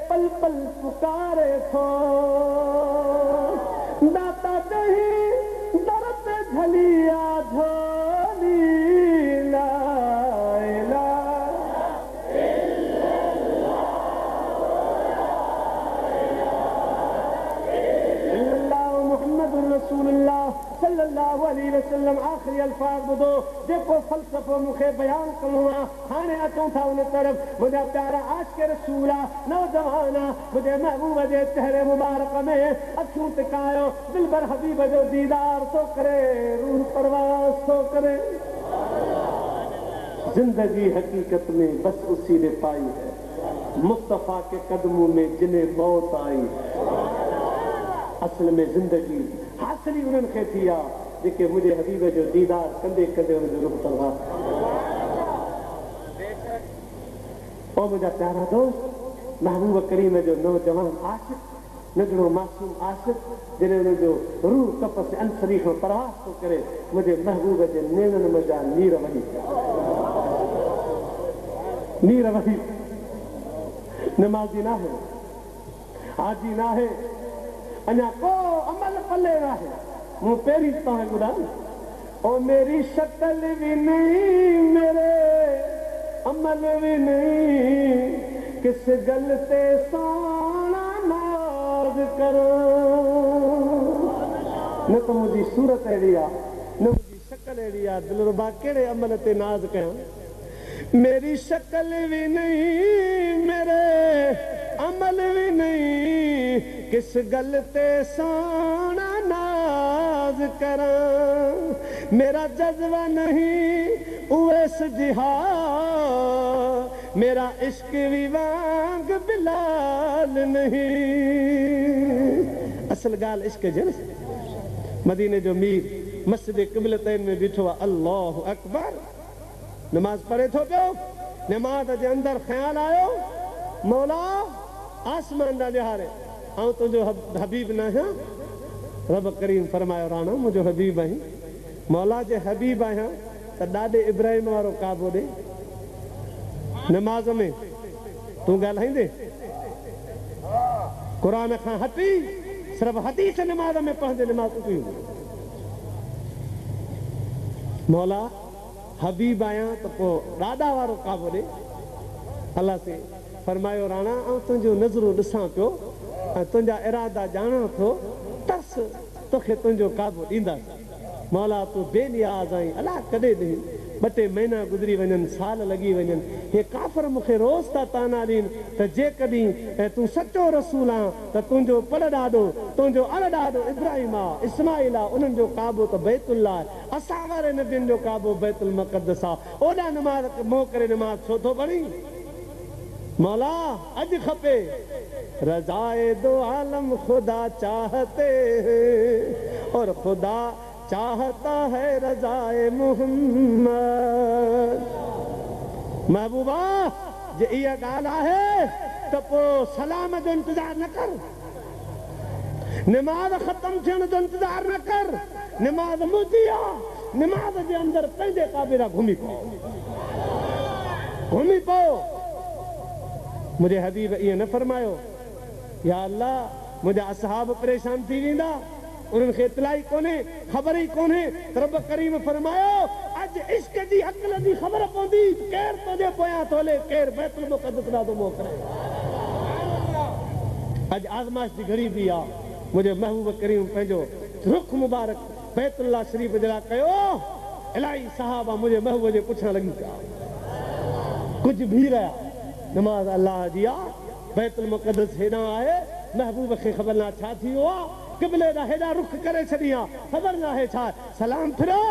पल पल पुकारे थो दाता दही दर पे झलिया झोली ला सल्लल्लाहु अलैहि वसल्लम आखिरी अल्फाज ॿुधो जेको फ़लसफ़ो मूंखे बयान करणो आहे हाणे अचूं था उन तरफ़। मुंहिंजा प्यारा आशिक़ रसूल आहे नौजवान आहे मुंहिंजे महबूब जे चेहरे मुबारक में अखियूं टिकायो दिलबर हबीब जो दीदार थो करे रूह परवास थो करे। जिंदगी हकीकत में बस उसी ने पाई है मुस्तफा के कदमों में जिन्हें मौत आई। असल में जिंदगी हासिल उन्हनि खे थी आहे जेके मुंहिंजे हबीब जो दीदार कंदे कंदे हुनजो रुख परवास। ओ मुंहिंजा प्यारा दोस्त महबूब करीम जो नौजवान आशिक़ नगड़ो मासूम आशिक़ जॾहिं हुनजो रूह कपस अंसरी खां परवास थो करे मुंहिंजे महबूब जे नेणनि मज़ा नीर वही नमाज़ी न आहे हाजी न आहे अञा को अमल पले न आहे। मूं पहिरीं तव्हांखे ॿुधायो ओ मेरी शक्ल भी नहीं मेरे अमल भी नहीं किस गलते सोना नाज करो। न तो मुंहिंजी सूरत अहिड़ी आहे न मुंहिंजी शक्ल अहिड़ी आहे दिलरुबा कहिड़े अमल ते नाज़ कयां। मेरी शक्ल भी नहीं मेरे अमल भी नहीं किस गल ते सोना नाज करां, मेरा जज्बा नहीं उवैस जिहाद, मेरा इश्क भी वांग बिलाल नहीं। असल गाल इश्क जन मदीने जो मीर मस्जिद क़िबलतैन में बीठो आहे, अल्लाहु अकबर, नमाज पढ़े थो पियो, नमाज जे अंदर ख़्याल आयो, मौला आसमान ॾांहुं ॾियारे, ऐं तुंहिंजो हबीब न आहियां। रब करीम फरमायो, राणा मुंहिंजो हबीब आहीं, मौला जे हबीब आहियां त ॾाॾे इब्राहिम वारो काबो ॾे। नमाज में तूं ॻाल्हाईंदे क़ुरान खां हटी सिर्फ़ हदीस नमाज में पढ़ंदे नमाज टुटी वेंदी। मौला हबीब आहियां त पोइ ॾाॾा वारो काबो ॾे। अलाह से फरमायो, राणा ऐं तुंहिंजो नज़रो ॾिसां पियो ऐं तुंहिंजा इरादा ॼाणां थो, तस तोखे तुंहिंजो काबो ॾींदासीं। मौला तूं बेनियाज़ आहीं, अलाह कॾहिं ॾे। 2-3 महीना गुज़री वञनि, साल लॻी वञनि, हे काफ़िर मूंखे रोज़ था ताना ॾियनि त जेकॾहिं तूं सचो रसूल आहीं त तुंहिंजो पर ॾाॾो, तुंहिंजो अण ॾाॾो इब्राहिम आहे, इस्माइल आहे, उन्हनि जो काबो त बैतुल्लाह आहे, असां वारे नबियुनि जो काबो बैतुल मुक़द्दस आहे। ओॾा नमाज़ मोह करे नमाज़ छो थो पढ़ी? मौला अॼु खपे रज़ाए दो आलम खुदा चाहते हैं और खुदा चाहता है रज़ाए मोहम्मद। महबूबा जे इहा ॻाल्हि आहे त पोइ सलाम जो इंतज़ार न कर, नमाज़ ख़तम थियण जो इंतज़ार न कर। नमाज़ मुदी आहे, नमाज़ जे अंदरि पंहिंजे काबे ॾांहुं घुमी पओ, घुमी पओ। मुंहिंजे हबीब ईअं न फरमायो, या अल्लाह मुंहिंजा असहाब परेशान थी वेंदा, उन्हनि खे इतला ई कोन्हे, ख़बर ई कोन्हे। रब करीम फरमायो, अॼु इश्क जी अक़ल जी ख़बर पवंदी, केरु तुंहिंजे पोयां थो हले, केरु बैतुल मुक़द्दस ॾांहुं मोह करे। अॼु आज़माइश जी घड़ी बि आहे। मुंहिंजे महबूब करीम पंहिंजो रुख मुबारक बैतुल्लाह शरीफ़ जे लाइ कयो। इलाही सहाबा मुंहिंजे महबूब जे पुठियां लॻी पिया, कुझु बीह रहिया। नमाज़ अल्लाह जी आहे, बैतुल मुक़द्दस हेॾां आहे, महबूब खे ख़बर न छा थी वियो आहे, क़िबले ॾांहुं हेॾा रुख करे छॾी आहे, ख़बर न आहे छा। सलाम फिरो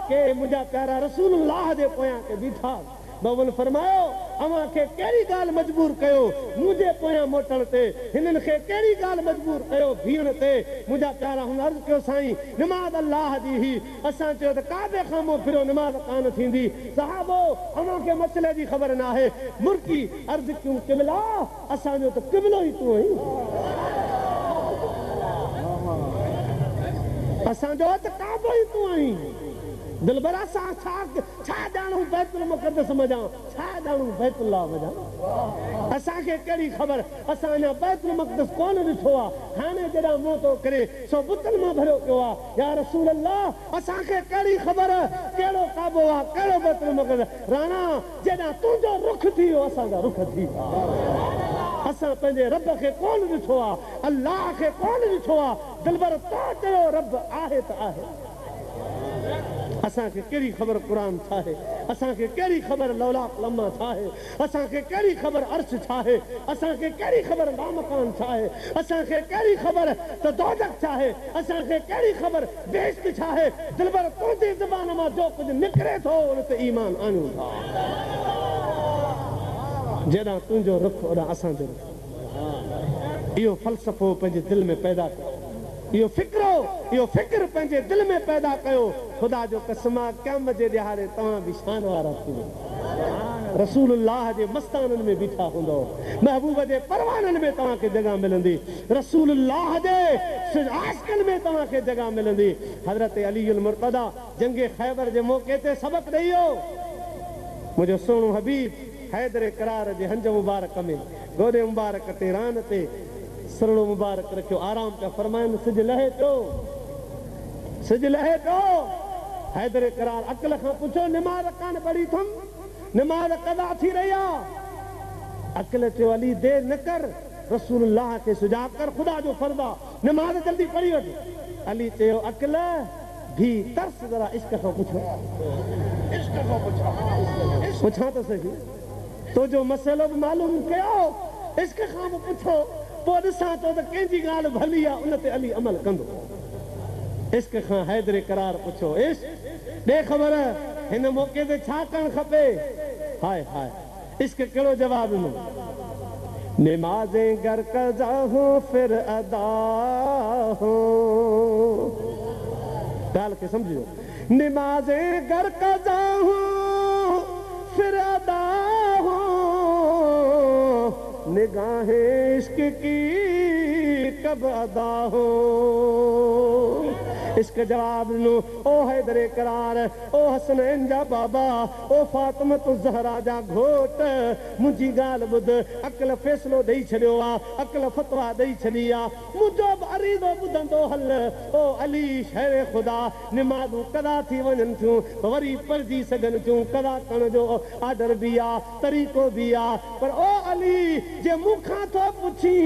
के मुंहिंजा प्यारा रसूलुल्लाह जे पोयां के बीठा। बाबन फरमायो, अवां खे कहिड़ी ॻाल्हि मजबूर कयो मुंहिंजे पोयां मोटण ते, हिननि खे कहिड़ी ॻाल्हि मजबूर कयो बीहण ते। मुंहिंजा प्यारा हुन अर्ज़ु कयो, साईं नमाज़ अल्लाह जी ही, असां चयो त काबे खां मोह फिरो, नमाज़ कान थींदी। सहाबो अवां खे मसइले जी ख़बर न आहे। मुर्की अर्ज़ु कयूं, क़िबला असांजो त क़िबलो ई तूं आहीं, असांजो त काबो ई तूं आहीं। दिलबर असां छा ॼाणूं बैतुल मुक़द्दस मज़ा, छा ॼाणूं बैतुल्लाह मज़ा। असांखे कहिड़ी ख़बर, असां अञा बैतुल मुक़द्दस कोन ॾिठो आहे। हाणे जॾहिं मोह थो करे सो बुतनि मां भरियो पियो आहे। या रसूल अल्लाह असांखे कहिड़ी ख़बर कहिड़ो काबो आहे, कहिड़ो बैतुल मुक़द्दस। राणा जॾहिं तुंहिंजो रुख थी वियो, असांजा रुख थी विया। असां पंहिंजे रब खे कोन ॾिठो आहे, अल्लाह खे कोन ॾिठो आहे। दिलबर तो चयो रब आहे त आहे। असांखे कहिड़ी ख़बर क़ुरान छा आहे, असांखे कहिड़ी ख़बर लौलाक लम्मा छा आहे, असांखे कहिड़ी ख़बर अर्श छा आहे, असांखे कहिड़ी ख़बर लामकान छा आहे, असांखे कहिड़ी ख़बर त दोज़ख छा आहे, असांखे कहिड़ी ख़बर बेइज़्ज़त छा आहे। दिलबर तुंहिंजी ज़बान मां जो कुझु निकिरे थो उन ते ईमान आणियूं था। जेॾां तुंहिंजो रुख ओॾां असांजो रुख। इहो फ़लसफ़ो पंहिंजे दिलि में पैदा कयो, इहो फ़िक्र पंहिंजे दिलि में पैदा कयो। ख़ुदा जो कसम आहे, क़यामत जे ॾियारे तव्हां बि शान वारा थींदो, रसूलुल्लाह जे मस्ताननि में बीठा हूंदो, महबूब जे परवाननि में तव्हांखे जॻह मिलंदी, रसूलुल्लाह जे आशिक़नि में तव्हांखे जॻह मिलंदी। हज़रत अली मुर्तज़ा जंग ख़ैबर जे मौक़े ते सबक़ ॾेई वियो। मुंहिंजो सुहिणो हबीब हैदर करार जे हंज मुबारक में गोॾे मुबारक ते रान ते सरड़ो मुबारक रखियो, आराम पिया फरमाइनि। सिज लहे पियो, सिज लहे पियो। हैदर करार अकल खां पुछो, नमाज़ कान पढ़ी थम, नमाज़ क़ज़ा थी रही आहे। अकल चयो, अली देर न कर, रसूलुल्लाह खे सुजाग कर, ख़ुदा जो फर्ज़ आहे, नमाज़ जल्दी पढ़ी वठ। अली चयो, अकल भी तरस जरा इश्क खां पुछो, इश्क खां पुछां त सही, तो जो मसइलो बि मालूम कयो, इश्क खां बि पुछो। पोइ ॾिसां थो त कंहिंजी ॻाल्हि भली आहे उन ते अली अमल कंदो। इश्क खां हैदरे करार पुछो, इश्क ॾे ख़बर हिन मौक़े ते छा करणु खपे? हाय हाय इश्क कहिड़ो जवाब ॾिनो? नमाज़ें गर कज़ा हो फिर अदा हो। ॻाल्हि खे सम्झो, नमाज़ें गर कज़ा हो फिर अदा हो, निगाहे इश्क की कब अदा हो। इश्क जवाब ॾिनो, ओ हैदरे करार, ओ हसनैन जा बाबा, ओ फातिमत ज़हरा जा घोट, मुंहिंजी ॻाल्हि ॿुध। अक़ल फ़ैसिलो ॾेई छॾियो आहे, अक़ल फतवा ॾेई छॾी आहे, मुंहिंजो बि अरीदो ॿुधंदो हल। ओ अली शहर ख़ुदा, निमाज़ूं कदा थी वञनि थियूं, वरी पढ़जी सघनि थियूं, कदा करण जो आर्डर बि आहे, तरीक़ो बि आहे, पर ओ अली जे मूंखां थो पुछी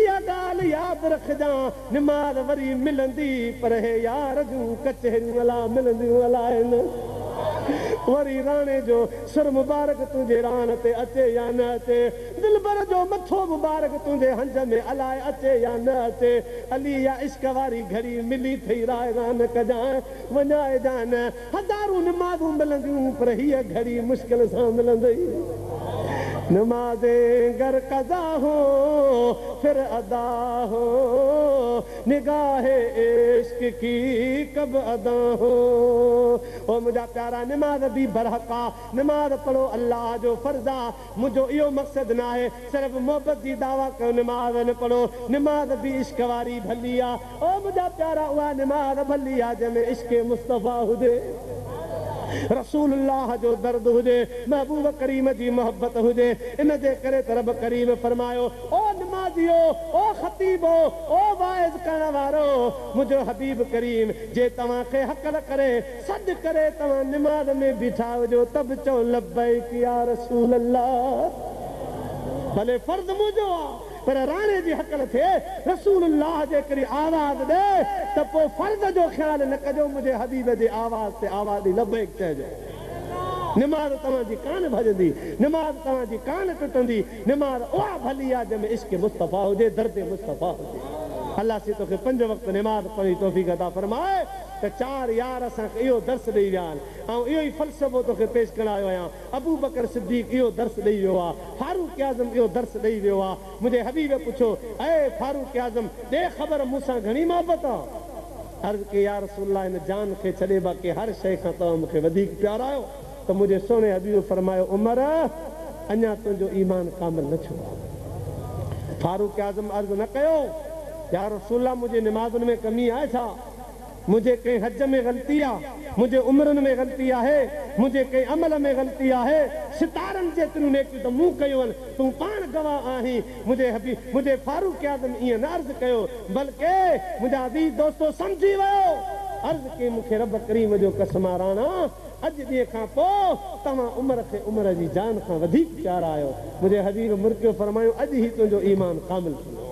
इहा ॻाल्हि यादि रखजांइ, निमाज़ वरी मिलंदी पर हे यार जूं कचहरियूं अला मिलंदियूं अलाइनि। वरी राणे जो सुर मुबारक तुंहिंजे राण ते अचे या न अचे, दिलबर जो मथो मुबारक तुंहिंजे हंज में अलाए अचे या न अचे। अली या इश्क वारी घड़ी मिली थई राय रान कजांइ, वञाए जान हज़ारूं निमाज़ूं मिलंदियूं पर हीअ घड़ी मुश्किल सां मिलंदई। नमाज़ें गर कज़ा हो फिर अदा हो, निगाहे इश्क की कब अदा हो। ओ मुंहिंजा प्यारा, निमाज़ बि बरहक़ा, निमाज़ पढ़ो अल्लाह जो फर्ज़ आहे। मुंहिंजो इहो मक़सदु न आहे सिर्फ़ु मोहबत जी दावा कयो, निमाज़ न पढ़ो, निमाज़ बि इश्क वारी भली आहे। ओ मुंहिंजा प्यारा, उहा निमाज़ भली आहे जंहिंमें इश्क मुस्तफ़ा हुजे, रसूलुल्लाह जो दर्द हुजे, महबूब करीम जी मोहब्बत हुजे। इन जे करे त रब करीम फरमायो, ओ निमाज़ियो, ओ ख़तीबो, ओ वाइज़ करण वारो, मुंहिंजो हबीब करीम जे तव्हांखे हक़ल करे सॾु करे तव्हां निमाज़ में बीठा हुजो त बि चओ लब्बैक या रसूल अल्लाह। भले फर्ज़ मुंहिंजो आहे पर राणे जी हक़ल थिए, रसूलुल्लाह जे करे आवाज़ ॾे त पोइ फर्ज़ जो ख़्यालु न कजो, मुंहिंजे हबीब जे आवाज़ ते आवाज़ ॾेई लब्बैक चइजो। निमाज़ तव्हांजी कान भॼंदी, निमाज़ तव्हांजी कान टुटंदी। निमाज़ उहा भली आहे जंहिंमें इश्क मुस्तफ़ा हुजे, दर्द मुस्तफ़ा हुजे। अल्लाह से तोखे 5 वक़्त निमाज़ पढ़ी तौफ़ीक़ अता फरमाए त 4 यार असांखे इहो दर्स ॾेई विया आहिनि ऐं इहो ई फ़लसफ़ो तोखे पेश करायो आहियां। अबू बकर सिद्दीक़ इहो दर्स ॾेई वियो आहे, फारूक आज़म इहो दर्स ॾेई वियो आहे। मुंहिंजे हबीब पुछो, ऐं फारूक आज़म ॾे ख़बर मूंसां घणी मोहबत आहे? अर्ज़ु कई, या रसूलल्लाह, हिन जान खे छॾे बाक़ी हर शइ खां तव्हां मूंखे वधीक प्यारा आहियो। त मुंहिंजे सोने हबीब फरमायो, उमर अञा तुंहिंजो ईमान कामिल न थियो आहे। फारूक आज़म अर्ज़ु न कयो, या रसूलल्लाह, मुंहिंजे निमाज़ुनि में कमी आहे छा? मुंहिंजे कंहिं हज में ग़लती आहे, मुंहिंजे उमिरनि में ग़लती आहे, मुंहिंजे कंहिं अमल में ग़लती आहे? सितारनि जेतिरियूं नेकियूं त मूं कयूं आहिनि, तूं पाण गवाह आहीं। मुंहिंजे फारूक आज़म ईअं न अर्ज़ु कयो, बल्कि मुंहिंजा अज़ीज़ दोस्तो सम्झी वियो। अर्ज़ु कई, मूंखे रब करीम जो कसम राणा, अॼु ॾींहं खां पोइ तव्हां उमिरि खे उमिरि जी जान खां वधीक प्यारा आहियो। मुंहिंजे हबीब मुर्कियो फरमायो, अॼु ई तुंहिंजो ईमान कामिल थींदो।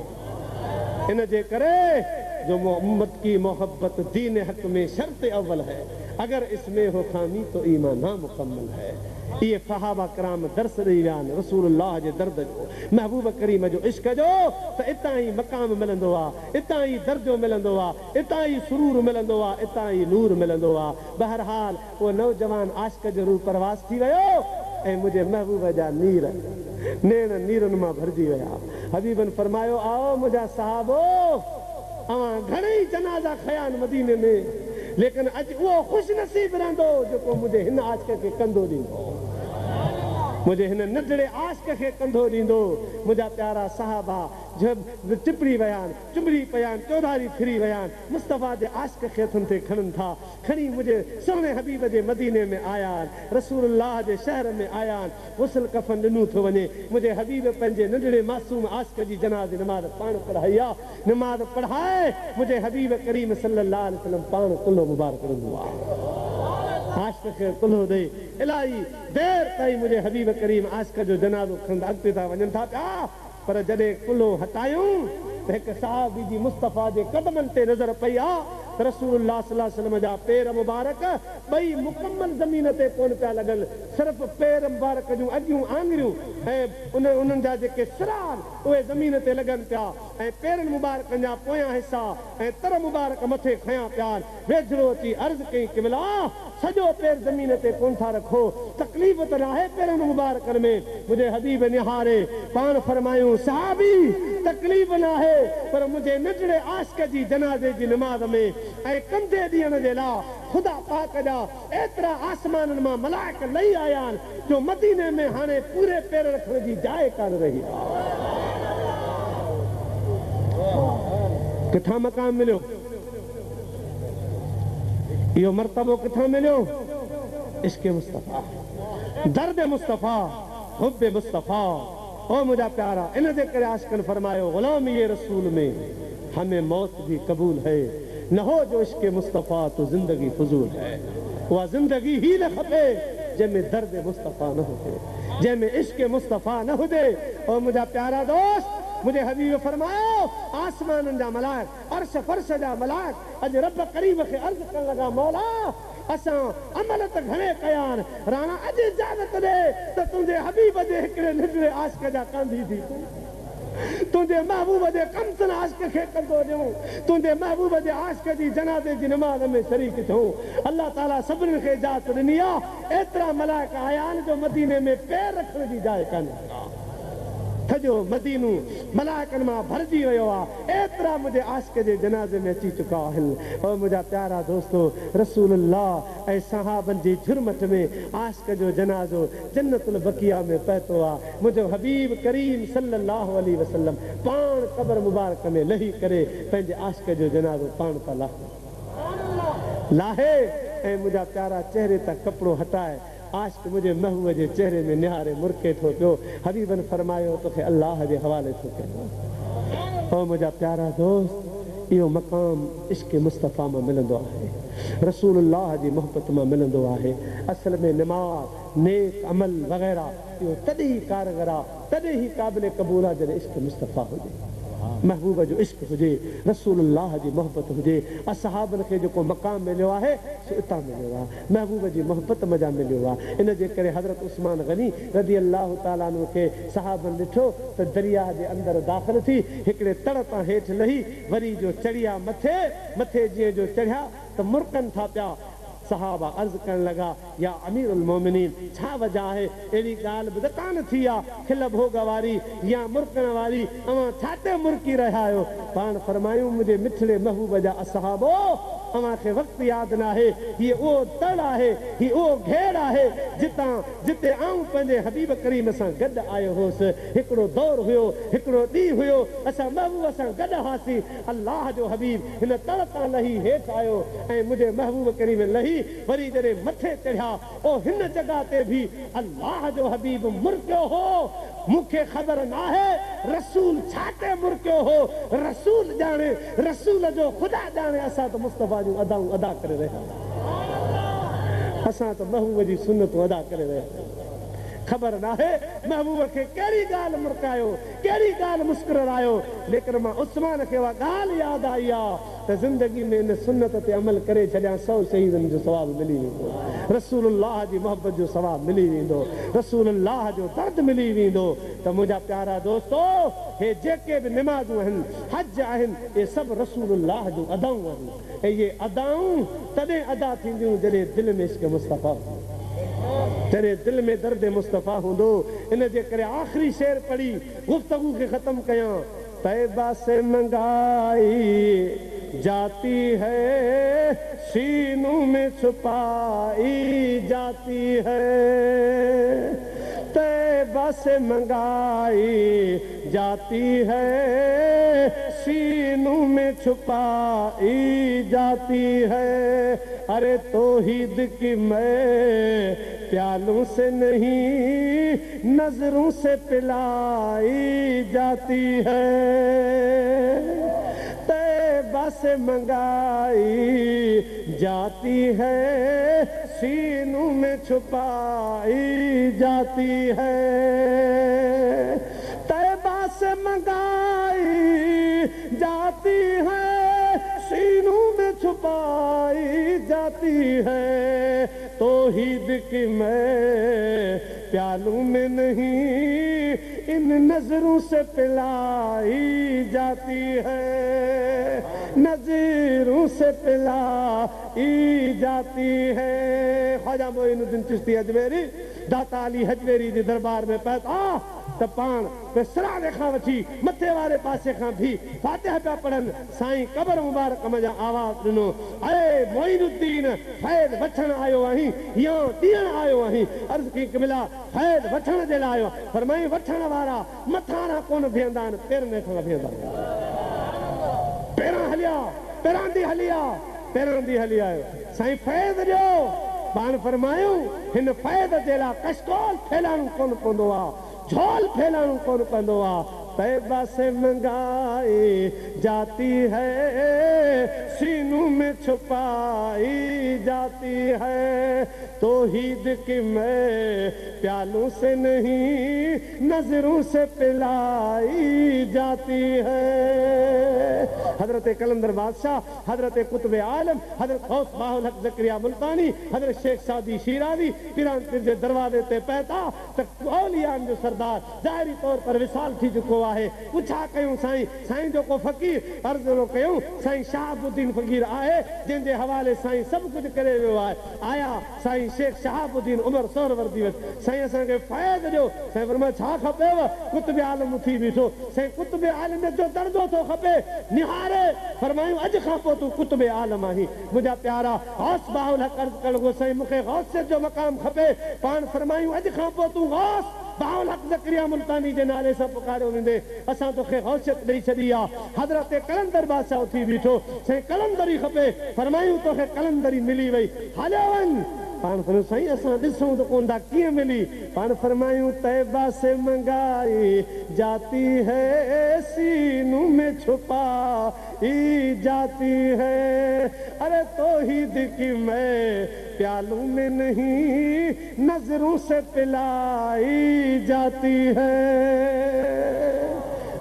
इन जे करे जो मोहम्मद की मोहब्बत दीन हक में शर्त अव्वल है, अगर इसमें हो खामी तो ईमान नामुकम्मल है। ये सहाबा कराम दर्स ॾेई विया आहिनि रसूलुल्लाह जे दर्द जो, महबूब करीम जो इश्क जो, त इतां ई मक़ाम मिलंदो आहे, इतां ई दर्जो मिलंदो आहे, इतां ई सुरूर मिलंदो आहे, इतां ई नूर मिलंदो आहे। बहरहाल उहो नौजवान आशिक़ जो रूह परवास थी वियो ऐं मुंहिंजे महबूब जा नीर नेण नीरनि मां भरिजी विया। हबीबन फरमायो, आओ मुंहिंजा सहाबो, अवां घणेई जनाज़ा खया आहिनि मदीने में, लेकिन अॼु उहो ख़ुशि नसीब रहंदो जेको मुंहिंजे हिन आशिक़ खे कंधो ॾींदो, मुंहिंजे हिन नंढड़े आशिक़ खे कंधो ॾींदो। मुंहिंजा प्यारा साहबा जब टिपड़ी विया आहिनि, चुंबड़ी पिया आहिनि, चौधारी फिरी विया आहिनि, मुस्तफ़ा जे आशिक़ खे हथनि ते खणनि था, खणी मुंहिंजे सुहिणे हबीब जे मदीने में आया आहिनि, रसूलुल्लाह जे शहर में आया आहिनि। गुस्ल कफ़न ॾिनो थो वञे, मुंहिंजे हबीब पंहिंजे नंढड़े मासूम आशिक़ जी जनाज़े नमाज़ पाण पढ़ाई आहे। नमाज़ पढ़ाए मुंहिंजे हबीब करीम सल्लल्लाहु अलैहि वसल्लम पाण कुल्लो मुबारक ॾिनो आहे। आशिक़ खे कुल्लो ॾे, इलाही देर ताईं मुंहिंजे हबीब करीम आशिक़ जो जनाज़ो खणंदा अॻिते था वञनि था पिया, पर जॾहिं कुल्लो हटायूं त हिकु सहाबी जी मुस्तफ़ा जे कदमनि ते नज़र पई आहे त रसूलुल्लाह सल्लल्लाहु अलैहि वसल्लम जा पेर मुबारक ॿई मुकमल ज़मीन ते कोन पिया लॻनि, सिर्फ़ु पेर मुबारक जूं अॻियूं आङिरियूं ऐं उन्हनि जा जेके सिरार उहे ज़मीन ते लॻनि पिया। ऐं पेरनि मुबारकनि जा पोयां हिसा ऐं तर मुबारक मथे खयां प्यार वेझड़ो अची अर्ज़ कई कि मिला सॼो पेर ज़मीन ते कोन था रखो तकलीफ़ त नाहे पेरनि मुबारकनि में मुंहिंजे हबीब निहारे पाण फरमायूं सहाबी तकलीफ़ नाहे पर मुंहिंजे नंढड़े आशिक़ जी जनाज़े जी निमाज़ में ऐं कंधे ॾियण जे लाइ ख़ुदा पाक जा एतिरा आसमाननि मां मलाइक लही आया आहिनि जो मदीने में हाणे पूरे पेर रखण जी जाइ कान रही किथां मक़ाम मिलियो इहो मर्तबो किथां मिलियो इश्क़ मुस्तफ़ा दर्द मुस्तफ़ा हुब मुस्तफ़ा ओ मुझा प्यारा इन जे करे आशिक़नि फरमायो ग़ुलामी ये रसूल में हमें मौत भी कबूल है न हो जो इश्क़ मुस्तफ़ा तो जिंदगी फजूल है वह जिंदगी ही न खपे जंहिंमें दर्द मुस्तफ़ा न हुजे जंहिंमें इश्क़ मुस्तफ़ा न हुजे ओ मुझा प्यारा दोस्त मुझे हबीब फरमायो आसमाननि जा मलाइक अर्श फर्श जा मलाइक अॼु रब करीम खे अर्ज़ करण लॻा मौला असां अमल त घणे कया आहिनि राणा अॼु इजाज़त ॾे त तुंहिंजे हबीब जे हिकिड़े नंढड़े आशिक़ जा कांधी थी तुंहिंजे महबूब जे कमसनि आशिक़ खे कंदो ॾियूं तुंहिंजे महबूब जे आशिक़ जी जनाज़े जी नमाज़ में शरीक थियूं अल्लाह ताला सभिनीनि खे इजाज़त ॾिनी आहे एतिरा मलाइक आया आहिनि जो मदीने में पैर रखण जी जाइ कान्हे सॼो मदीनो मलाइकनि मां भरिजी वियो आहे एतिरा मुंहिंजे आशिक़ जे जनाज़े में अची चुका आहिनि और मुंहिंजा प्यारा दोस्तो रसूलुल्लाह ऐं सहाबनि जी झुरमट में आशिक़ जो जनाज़ो जन्नतुल बक़िया में पहुतो आहे मुंहिंजो हबीब करीम सल्लल्लाहु अलैहि वसल्लम पाण क़ब्र मुबारक में लही करे पंहिंजे आशिक़ जो जनाज़ो पाण था लाहे ऐं मुंहिंजा प्यारा चेहरे तां कपिड़ो हटाए आशिक़ मुझे महबूब जे चेहरे में निहारे मुरके थो पियो हबीबन फरमायो तोखे अल्लाह जे हवाले थो कयो ओ मुंहिंजा प्यारा दोस्त इहो मक़ाम इश्क़ मुस्तफ़ा मां मिलंदो आहे रसूलुल्लाह जी मोहबत मां मिलंदो आहे असल में निमाज़ नेक अमल वग़ैरह इहो तॾहिं कारगर आहे तॾहिं ई क़ाबिल क़बूल आहे जॾहिं इश्क़ मुस्तफ़ा हुजे महबूब जो इश्क़ हुजे रसूलुल्लाह जी मोहबत हुजे असहाबनि खे जेको मक़ाम मिलियो आहे सो हितां मिलियो आहे महबूब जी मोहबत मज़ा मिलियो आहे इन जे करे हज़रत उस्मान गनी रज़ी अल्लाह ताला अन्हु खे सहाबनि ॾिठो त दरिया जे अंदरि दाख़िल थी हिकिड़े तड़ तां हेठि लही वरी जो चढ़िया मथे जीअं जो चढ़िया त मुर्कनि था पिया सहाबा अर्ज़ करण लगा या अमीरुल मोमिनीन छा वजह आहे अहिड़ी ॻाल्हि बि त कान थी आहे खिल भोग वारी या मुर्कण वारी अवां छा ते मुर्की रहिया आहियो पाण फरमायूं मुंहिंजे मिठड़े महबूब जा असहाबो अवां खे वक़्तु यादि न आहे हीअ उहो तड़ आहे हीअ उहो घेर आहे जिते आऊं पंहिंजे हबीब करीम सां गॾु आयो हुउसि हिकिड़ो दौर हुयो हिकिड़ो ॾींहुं हुयो असां महबूब सां गॾु हुआसीं अल्लाह जो हबीब हिन तड़ तां लही हेठि आयो ऐं मुंहिंजे महबूब करीम लही वरी जॾहिं मथे चढ़िया ओ हिन जॻह ते बि अल्लाह जो हबीब मुर्कियो हो मूंखे ख़बर न आहे रसूल छा ते मुर्कियो हो रसूल ॼाणे रसूल जो ख़ुदा ॼाणे असां त मुस्तफ़ा जूं अदाऊं अदा करे रहिया असां त महबूब जी सुन्नतूं अदा करे रहिया ख़बर न आहे महबूब खे कहिड़ी ॻाल्हि मुर्कायो कहिड़ी ॻाल्हि मुस्कुरायो लेकिन मां उस्मान खे उहा ॻाल्हि यादि आई आहे त ज़िंदगी में इन सुन्नत ते अमल करे छॾियां 100 शहीदनि जो सवाबु मिली वेंदो रसूलुल्लाह जी मोहबत जो सवाबु मिली वेंदो रसूलुल्लाह जो दर्द मिली वेंदो त मुंहिंजा प्यारा दोस्तो हे जेके बि निमाज़ूं आहिनि हज आहिनि इहे सभु रसूलुल्लाह जूं अदाऊं आहिनि ऐं इहे अदाऊं तॾहिं अदा थींदियूं जॾहिं दिलि में इश्क़ मुस्तफ़ा जॾहिं दिलि में दर्द मुस्तफ़ा हूंदो इन जे करे आख़िरी शेर पढ़ी गुफ़्तगू खे ख़तमु कयां तैबा से मंगाई जाती है सीनों में छुपाई जाती है तैबा से मंगाई जाती है सीनों में छुपाई जाती है अरे तौहीद की मैं प्यालों से नहीं नजरों से पिलाई जाती है तैबा से मंगाई जाती है सीनों में छुपाई जाती है तैबा से मंगाई जाती है सीनों में छुपाई जाती है तौहीद की मैं प्यालों में नहीं इन नजरों से पिलाई जाती है, नजरों से पिलाई जाती है। ख्वाजा मोइनुद्दीन चिश्ती अजमेरी दाता अली हजवेरी जे दरबार में पहुता त पाण सराने खां वठी मथे वारे पासे खां भी फातिहा पिया पढ़नि। साईं कबर मुबारक में आवाज़ ॾिनो, अरे मोइनुद्दीन फैज़ वठण आयो आहीं या ॾियण आयो आहीं? अर्ज़ कई क़िबला फैज़ वठण जे लाइ आयो। फरमाई वठण वारा मथां कोन बीहंदा आहिनि, पेरनि हेठां बीहंदा आहिनि। पेरां हलिया, पेरां दी हलिया, पेरां दी हली आयो। साईं फैज़ ॾियो। पाण फरमायूं हिन फैज़ जे लाइ कशकोल फैलाइणो कोन पवंदो आहे, झोल फैलाणो कोन पवंदो आहे। तैबा से मंगाई जाती है, सीनों में छुपाई जाती है। तौहीद की मैं प्यालों से नहीं नजरों से पिलाई जाती है। हजरत कलंदर बादशाह, हजरत कुतुब आलम, हजरत गौस बाहुल हक ज़करिया मुल्तानी, हजरत शेख सादी शिरावी पीरान जे दरवाजे ते पहुता त औलियान जो सरदार ज़ाहिरी तौर पर विसाल थी चुको आहे। पुछा कयूं साईं, साईं जो को फ़कीर अर्ज़ कयूं साईं शहाबुद्दीन फ़कीर आहे जंहिंजे हवाले साईं सभु कुझु करे वियो आहे। आया साईं शेख शहाबुद्दीन उमर सोहरवर्दी वटि, साईं असांखे फ़ैज़ ॾियो। साईं फरमायो छा खपेव? कुतुब आलम उथी बीठो। साईं कुतुब आलम जो दर्जो थो खपे, निहारे। फरमायूं अॼु खां पोइ तूं कुतुब आलम आहीं। मुंहिंजा प्यारा गौस बाहुल हक़ अर्ज़ करण लॻो, साईं मूंखे गौसियत जो मक़ाम खपे। पाण फरमायूं अॼु खां पोइ तूं गौस बाहुल हक़ ज़करिया मुल्तानी जे नाले सां पुकारियो वेंदे, असां तोखे गौसियत ॾेई छॾी आहे। हज़रत कलंदर बादशाह उथी बीठो, साईं कलंदरी खपे। फरमायूं तोखे कलंदरी मिली वई, हलियो वञ। पाण फरमायूं साईं असां ॾिसूं त कोन था कीअं मिली। पाण फरमायूं तैबा से मंगाई जाती है, सीनों में छुपाई जाती है। अरे तौहीद की मैं प्यालों में नहीं नजरों से पिलाई जाती है।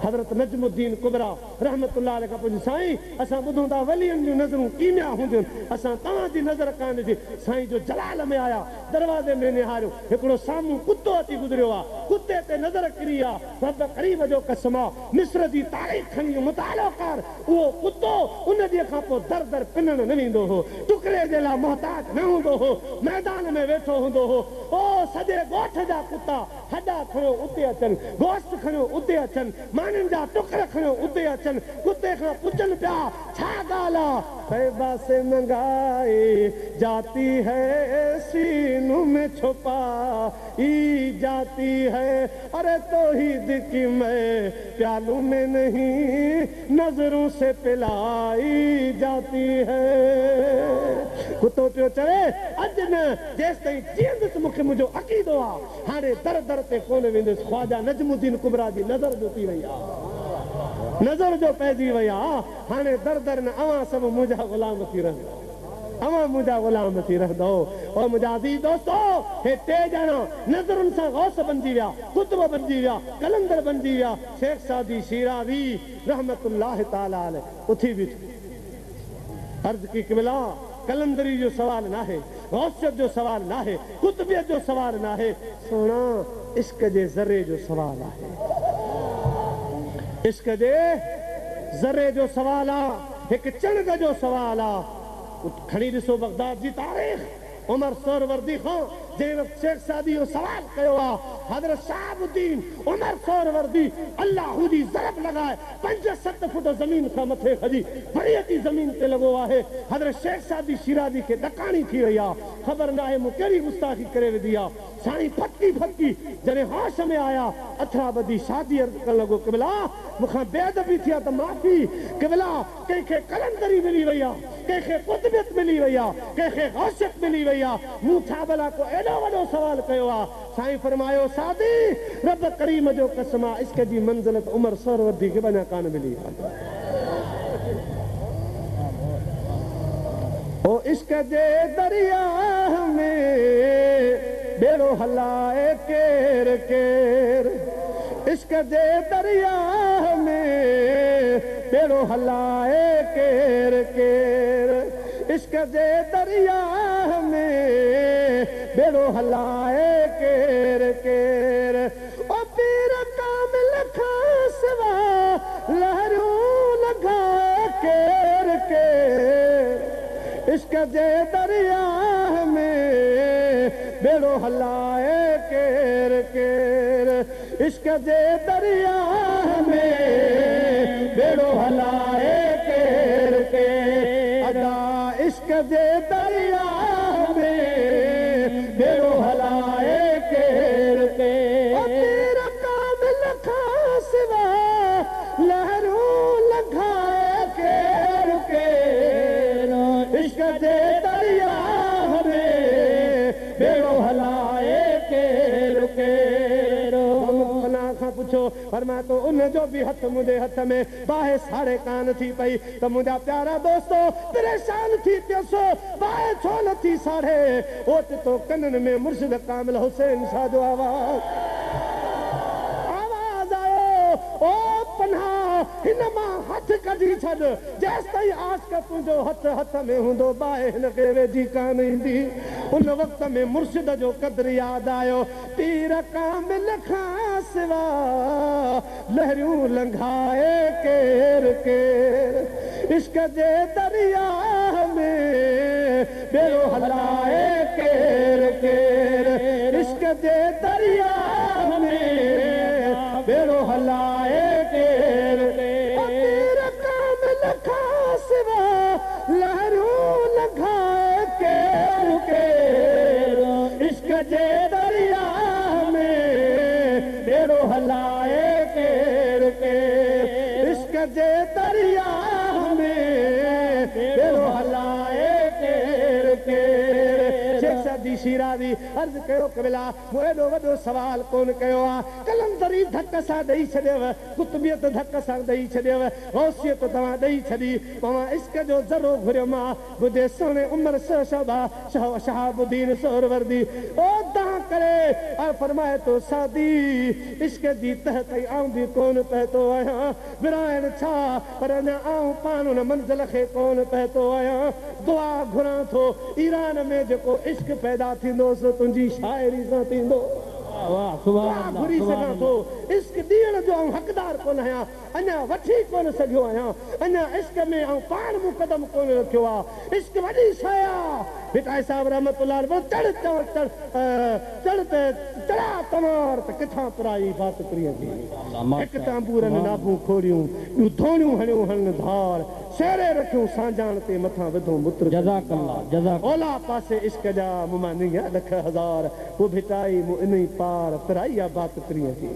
हजरत नजमुद्दीन कुबरा रहमतुल्लाह अलैह पुछ साईं असां ॿुधूं था वलियनि जूं नज़रूं कीमिया हूंदियूं, असां तव्हांजी नज़र कान ॾिठी। साईं जो जलाल में आया, दरवाज़े में निहारियो, हिकिड़ो साम्हूं कुतो अची गुज़रियो आहे। कुते ते नज़र किरी आहे। रब करीब जो कसम आहे, मिस्र जी तारीख़ खणी मुतालो कर। उहो कुतो उन ॾींहं खां पोइ दर दर पिनण न वेंदो हो, टुकड़े जे लाइ मोहताज न हूंदो हो, मैदान में वेठो हूंदो हो। ओ सॼे ॻोठ जा कुता हॾा खणो उते अचनि, गोश्त खणो उते अचनि, माण्हुनि जा टुकड़ खणो उते अचनि, कुते खां पुछनि पिया छा ॻाल्हि आहे? तैबा से मंगाई जाती है, सीनों में छुपाई जाती है। अरे तौहीद की मैं प्यालों में नहीं नजरों से पिलाई जाती है। कुतो पियो चवे अॼु न जेसिताईं जीअंदुसि मूंखे मुंहिंजो अक़ीदो आहे, हाणे दर दर ते कोन वेंदुसि। ख्वाजा नजमुद्दीन कुबरा जी नज़र जो थी वई आहे, नज़र जो पइजी वई आहे। हाणे दर दर न अवां सभु मुंहिंजा ग़ुलाम थी रहंदा, अवां मुंहिंजा ग़ुलाम थी रहंदो। और मुंहिंजा अज़ीज़ दोस्तो, हे टे ॼणा नज़रुनि सां गौस बणिजी विया, कुतुब बणिजी विया, कलंदर बणिजी विया। शेख सादी शिरावी रहमतुल्लाह ताला अलैह उथी बीठो। अर्ज़ की क़िबला कलंदरी जो सवाल न आहे, गौसियत जो सवाल न आहे, कुतुबियत जो सवाल न आहे, सोना इश्क जे ज़रे जो सवाल आहे। इश्क जे ज़रे जो सवाल आहे, हिकु चणग जो सवाल आहे। खणी ॾिसो बगदाद जी तारीख़, उमर सोहरवर्दी खां जंहिं वक़्तु शेख सादी जो सवाल कयो आहे, हज़रत शहाबुद्दीन उमर सोहरवर्दी अल्लाह जी ज़रब लॻाए 5-7 फुट ज़मीन खां मथे खजी वरी अची ज़मीन ते लॻो आहे। हज़रत शेख सादी शिराज़ी खे ॾकाणी थी वई आहे, ख़बर न आहे मूं कहिड़ी गुस्ताखी करे विधी आहे। साईं फटकी फटकी जॾहिं होश में आया, अथरा ॿधी शादी अर्ज़ करणु लॻो, क़िबला मूंखां बेअदबी थी आहे त माफ़ी। क़िबला कंहिंखे कलंदरी मिली वई आहे, कंहिंखे कुतबियत मिली वई आहे, कंहिंखे गौसियत मिली वई आहे, मूं छा भला को एॾो वॾो सवाल कयो आहे। साईं फरमायो सादी रब करीम जो कसम आहे, इश्क जी मंज़िलत उमर सोहरवर्दी खे अञा कान मिली आहे। ओ इश्क जे दरिया में बेड़ो हलाए केर केर, इश्क जे दरिया में बेड़ो हलाए केर केर, इश्क जे दरिया में बेड़ो हलाए केर केर। ओ पीर काम इश्क जे दरिया में बेड़ो हलाए केर केर, इश्क जे दरिया में बेड़ो हलाए केर केर, अदा इश्क जे दरिया में बेड़ो हलाए केर केर, तेरा कामिल खासिवा लहरूं लंघाए केर केर, इश्क जे दरिया में बेड़ो हलाए केर केर। फलां खां पुछो फरमा तो उन जो भी हथ मुंहिंजे हथ में बाहि साड़े कान थी पई त मुंहिंजा प्यारा दोस्तो परेशान थी पियोसि, बाहि छो नथी साड़े? ओट तो कननि में मुर्शिद कामिल हुसैन शाह जो आवाज़ आयो, ओ पन्हा हिन मां हथ कढी छॾ, जेसि ताईं आशिक़ तुंहिंजो हथ हथ में हूंदो बाहि हिनखे वेझी कान ईंदी। उन वक़्त में मुर्शिद जो क़द्र यादि आयो, पीर कामिल खां सिवा लहरियूं लंघाए केर केर, इश्क जे दरिया में बेड़ो हलाए केर केर, इश्क जे दरिया में बेड़ो हलाए केर केर, कामिल खां सिवा लहरियूं लंघाए केर केर, इश्क जे दरिया में बेड़ो हलाए केर केर, इश्क जे दरिया में बेड़ो हलाए केर केर। शेख सदी शिराज़ी अर्ज़ कयो कबिला मूं एॾो वॾो सवाल कोन कयो आहे, कलंदरी धक सां ॾेई छॾियव, कुतुबियत धक सां ॾेई छॾियव, गौसियत तव्हां ॾेई छॾी, तव्हां इश्क जो ज़रो घुरियो मां ॿुधे सोने उमर शहबा शहाबुद्दीन सोहरवर्दी ओ तव्हां करे फरमाए तो सादी इश्क जी तह ताईं आऊं बि कोन पहुतो आहियां, विराइण छा पर अञा आऊं पाण उन मंज़िल खे कोन पहुतो आहियां। दुआ घुरां थो ईरान में जेको इश्क पैदा थींदो सो तुंहिंजी शाइरी सां थींदो। घुरी सघां थो, इश्क ॾियण जो आऊं हक़दार कोन आहियां, अञा वठी कोन सघियो आहियां, अञा इश्क में आऊं पाण मूं क़दम कोन रखियो आहे। इश्क वॾी शइ आहे। भिटाई साहिब रहमतुल्लाह अलैह चढ़ चढ़ चढ़ चढ़ ते चढ़ा तमार त किथां तुराई बात करी थी, हिकु तांबूरनि नाबूं खोड़ियूं, ॿियूं धोणियूं हणियूं हण धार, शेरे रखियूं सांजान ते मथां विधो मुत्र। जज़ाकल्लाह जज़ाक ओला पासे इश्क जा मुमानी लख हज़ार, वो भिटाई मूं इन ई पार तुराई आहे बात करी थी।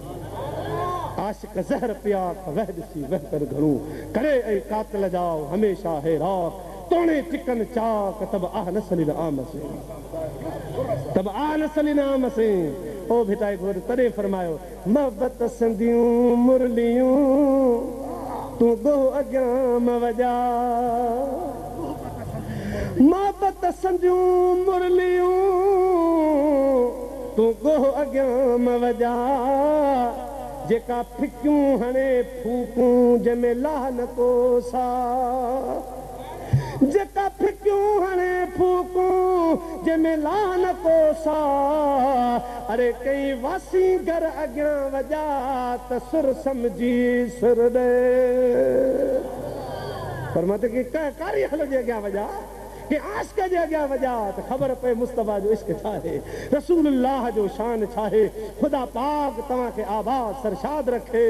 आशिक ज़हर पिया वह ॾिसी वह कर घणो करे ऐं कातिल जाओ हमेशा है राख, तोणे चिकन चाक तब आह नसलिन आम से, तब आह नसलिन आम से। ओ भिटाई घोर तॾहिं फरमायो मोहबत संदियूं मुरलियूं तूं गो अॻियां म वॼा, मोहबत संदियूं मुरलियूं तूं गो अॻियां म वॼा, जेका फिकियूं हणे फूकूं जंहिंमें लाह न को सा, जेका फिकियूं हणे फूकूं जंहिंमें लाह न को सा, अरे कई वासी घर अॻियां वॼा त सुर सम्झी सुर ॾे, पर मां त कारी हल जे अॻियां वॼा कि आशिक़ जे अॻियां वॼा त ख़बर पए मुस्तफ़ा जो इश्क छा आहे, रसूलुल्लाह जो शान छा आहे। ख़ुदा पाक तव्हांखे आबाद सरशाद रखे,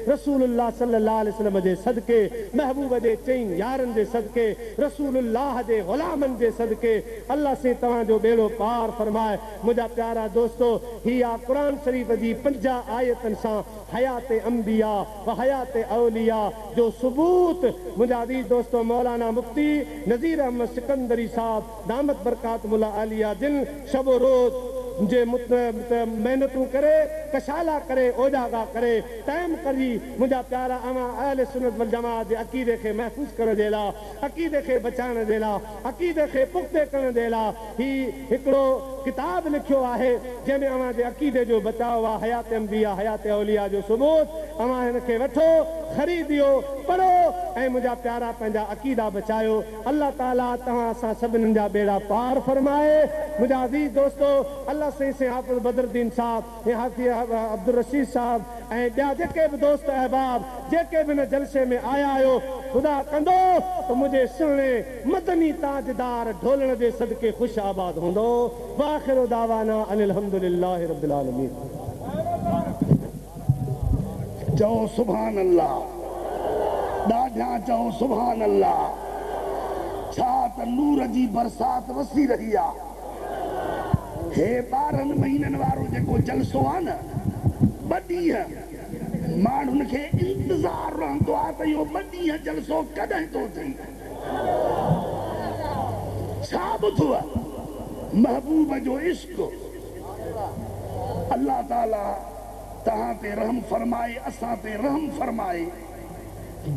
रसूलुल्लाह सल्लल्लाहु अलैहि वसल्लम जे सदके, महबूब जे चईं यारनि जे सदके, रसूलुल्लाह जे ग़ुलामनि जे सदके अल्लाह से तव्हांजो बेड़ो पार फरमाए। मुंहिंजा प्यारा दोस्तो, हीअ आहे क़ुरान शरीफ़ जी 50 आयतनि सां हयात अंबिया व हयात औलिया जो सबूत। मुंहिंजा अज़ीज़ दोस्तो, मौलाना मुफ्ती नज़ीर अहमद सिकंदरी साहब दामत बरकातुहुल आलिया जिन शबो रोज़ जे मेहनतूं करे, कशाला करे, ओजागा करे, टाइम करी मुंहिंजा प्यारा अवां अहले सुन्नत वल जमात जे अक़ीदे खे महफ़ूज़ करण जे लाइ, अक़ीदे खे बचाइण जे लाइ, अक़ीदे खे पुख़्ते करण जे लाइ ही हिकिड़ो किताब लिखियो आहे जंहिंमें अवां जे अक़ीदे जो बचाव आहे, हयात अंबिया हयात औलिया जो सबूत। अवां हिनखे वठो, ख़रीदियो, पढ़ो ऐं मुंहिंजा प्यारा पंहिंजा अक़ीदा बचायो। अल्लाह ताला तव्हां असां सभिनीनि जा बेड़ा पार फरमाए। मुंहिंजा अज़ीज़ दोस्तो, अल्लाह से हाफ़िज़ बदरुद्दीन साहब, हाफ़िज़ अब्दुल रशीद साहब ऐं ॿिया जेके बि दोस्त अहबाब जेके बि हिन जलसे में आया आहियो, खुदा कंदो तो मुझे सुनने मदनी ताजदार ढोलण दे सदके खुश आबाद होंदो। वाखिर दावाना अनिल हम्दुलिल्लाहि रब्बिल आलमीन। चओ सुभान अल्लाह, ॾाढा चओ सुभान अल्लाह। छा त नूर जी बरसात वसी रही आहे। हे 12 महीननि वारो जेको जलसो आहे न, 2 ॾींहं माण्हुनि खे इंतज़ार रहंदो आहे त इहो 2 ॾींहं जलसो कॾहिं थो थिए। छा ॿुधो महबूब जो इश्क। अल्लाह ताला तहां ते रहम फरमाए, असां ते रहम फरमाए।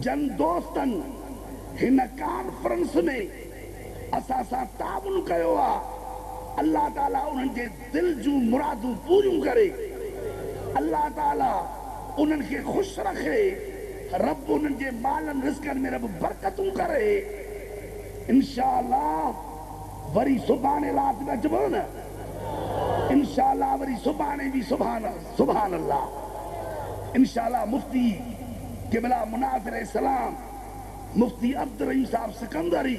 जन दोस्तनि हिन कॉन्फ्रेंस में असां सां ताउन कयो आहे। अल्लाह ताला उन्हनि जे दिल जूं मुरादूं पूरियूं करे, अल्लाह ताला उन्हनि खे ख़ुशि रखे, रब उन्हनि जे मालनि रिज़्क़नि में रब बरकतूं करे। इंशाअल्लाह वरी सुभाणे राति में अचबो न, इंशाअल्लाह वरी सुभाणे बि सुभान अल्लाह। इंशाअल्लाह मुफ्ती क़िबला मुनाज़िर इस्लाम मुफ्ती अब्दुल रहीम साहब सिकंदरी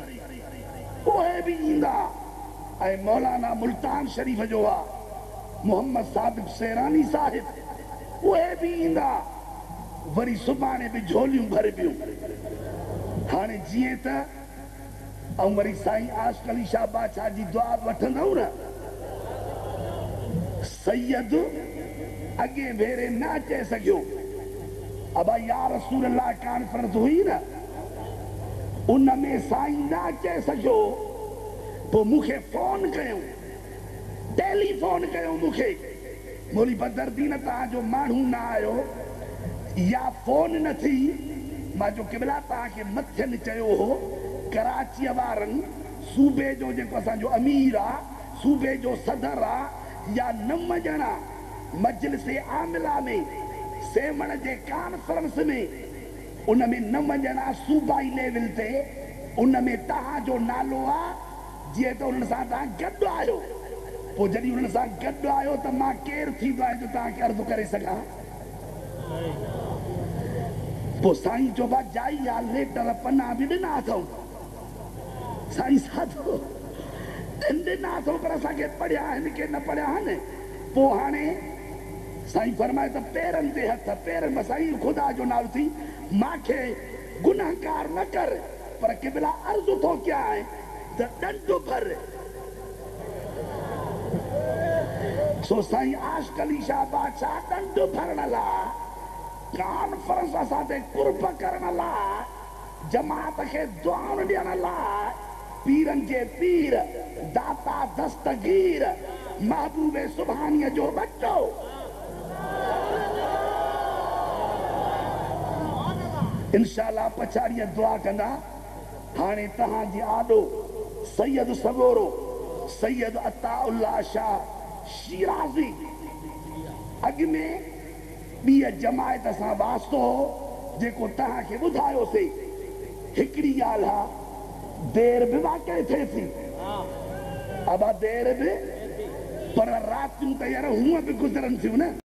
उहे बि ईंदा, ऐं मौलाना मुल्तान शरीफ़ जो आहे मोहम्मद सादिक सेरानी साहिब उहे बि ईंदा। वरी सुभाणे बि झोलियूं भरबियूं। हाणे जीअं त ऐं वरी साईं आशिक़ अली शाह बादशाह जी दुआ वठंदव न। सैयद अॻे भेरे न अचे सघियो, अबा या रसूल अल्लाह कॉन्फ्रेंस हुई न, उन में साईं न अचे सघियो। पोइ मूंखे फोन कयूं, टेलीफोन कयूं मूंखे, मोली बदरदीन तव्हांजो माण्हू न आयो या फोन न थी। मां जो क़िबला तव्हांखे मथियनि चयो हो, कराचीअ वारनि सूबे जो जेको असांजो अमीर आहे, सूबे जो सदर आहे, या 9 ॼणा मजलिस आमिला में सेवण जे कॉन्फ्रेंस में, उन में 9 ॼणा सूबाई लेवल ते, उन में तव्हांजो नालो आहे। जीअं त उन्हनि सां तव्हां गॾु आहियो, पोइ जॾहिं उन्हनि सां गॾु आहियो त मां केरु थींदो आहे जो तव्हांखे अर्ज़ु करे सघां। पोइ साईं चइबो आहे जाई आहे, लेटर पना बि ॾिना अथऊं। साईं साधो ॾिना अथऊं, पर असांखे पढ़िया आहिनि के न पढ़िया आहिनि। पोइ हाणे साईं फरमाए त पेरनि ते हथ, पेरनि में साईं ख़ुदा जो नालो थी मूंखे गुनाहगार न कर, पर क़िबला अर्ज़ु थो कयां त ॾंड भर। सो साईं आशिक़ अली शाह बादशाह ॾंड भरण लाइ, कॉन्फ्रेंस असां ते कुर्ब करण लाइ, जमात खे दुआऊं ॾियण लाइ, पीरनि जे पीर दाता दस्तगीर महबूबे सुभाणीअ जो बच्चो इंशाअल्लाह पछाड़ीअ दुआ कंदा। हाणे तव्हांजी आॾो सैयद सगोरो सैयद अताउल्लाह शाह शिराज़ी अॻ में ॿीअ जमायत सां वास्तो हो, जेको तव्हांखे ॿुधायोसीं। हिकिड़ी ॻाल्हि आहे, देर बि वाक़ई थिए थी, अबा देर बि, पर रातियूं त यार हूअं बि गुज़रनि थियूं न।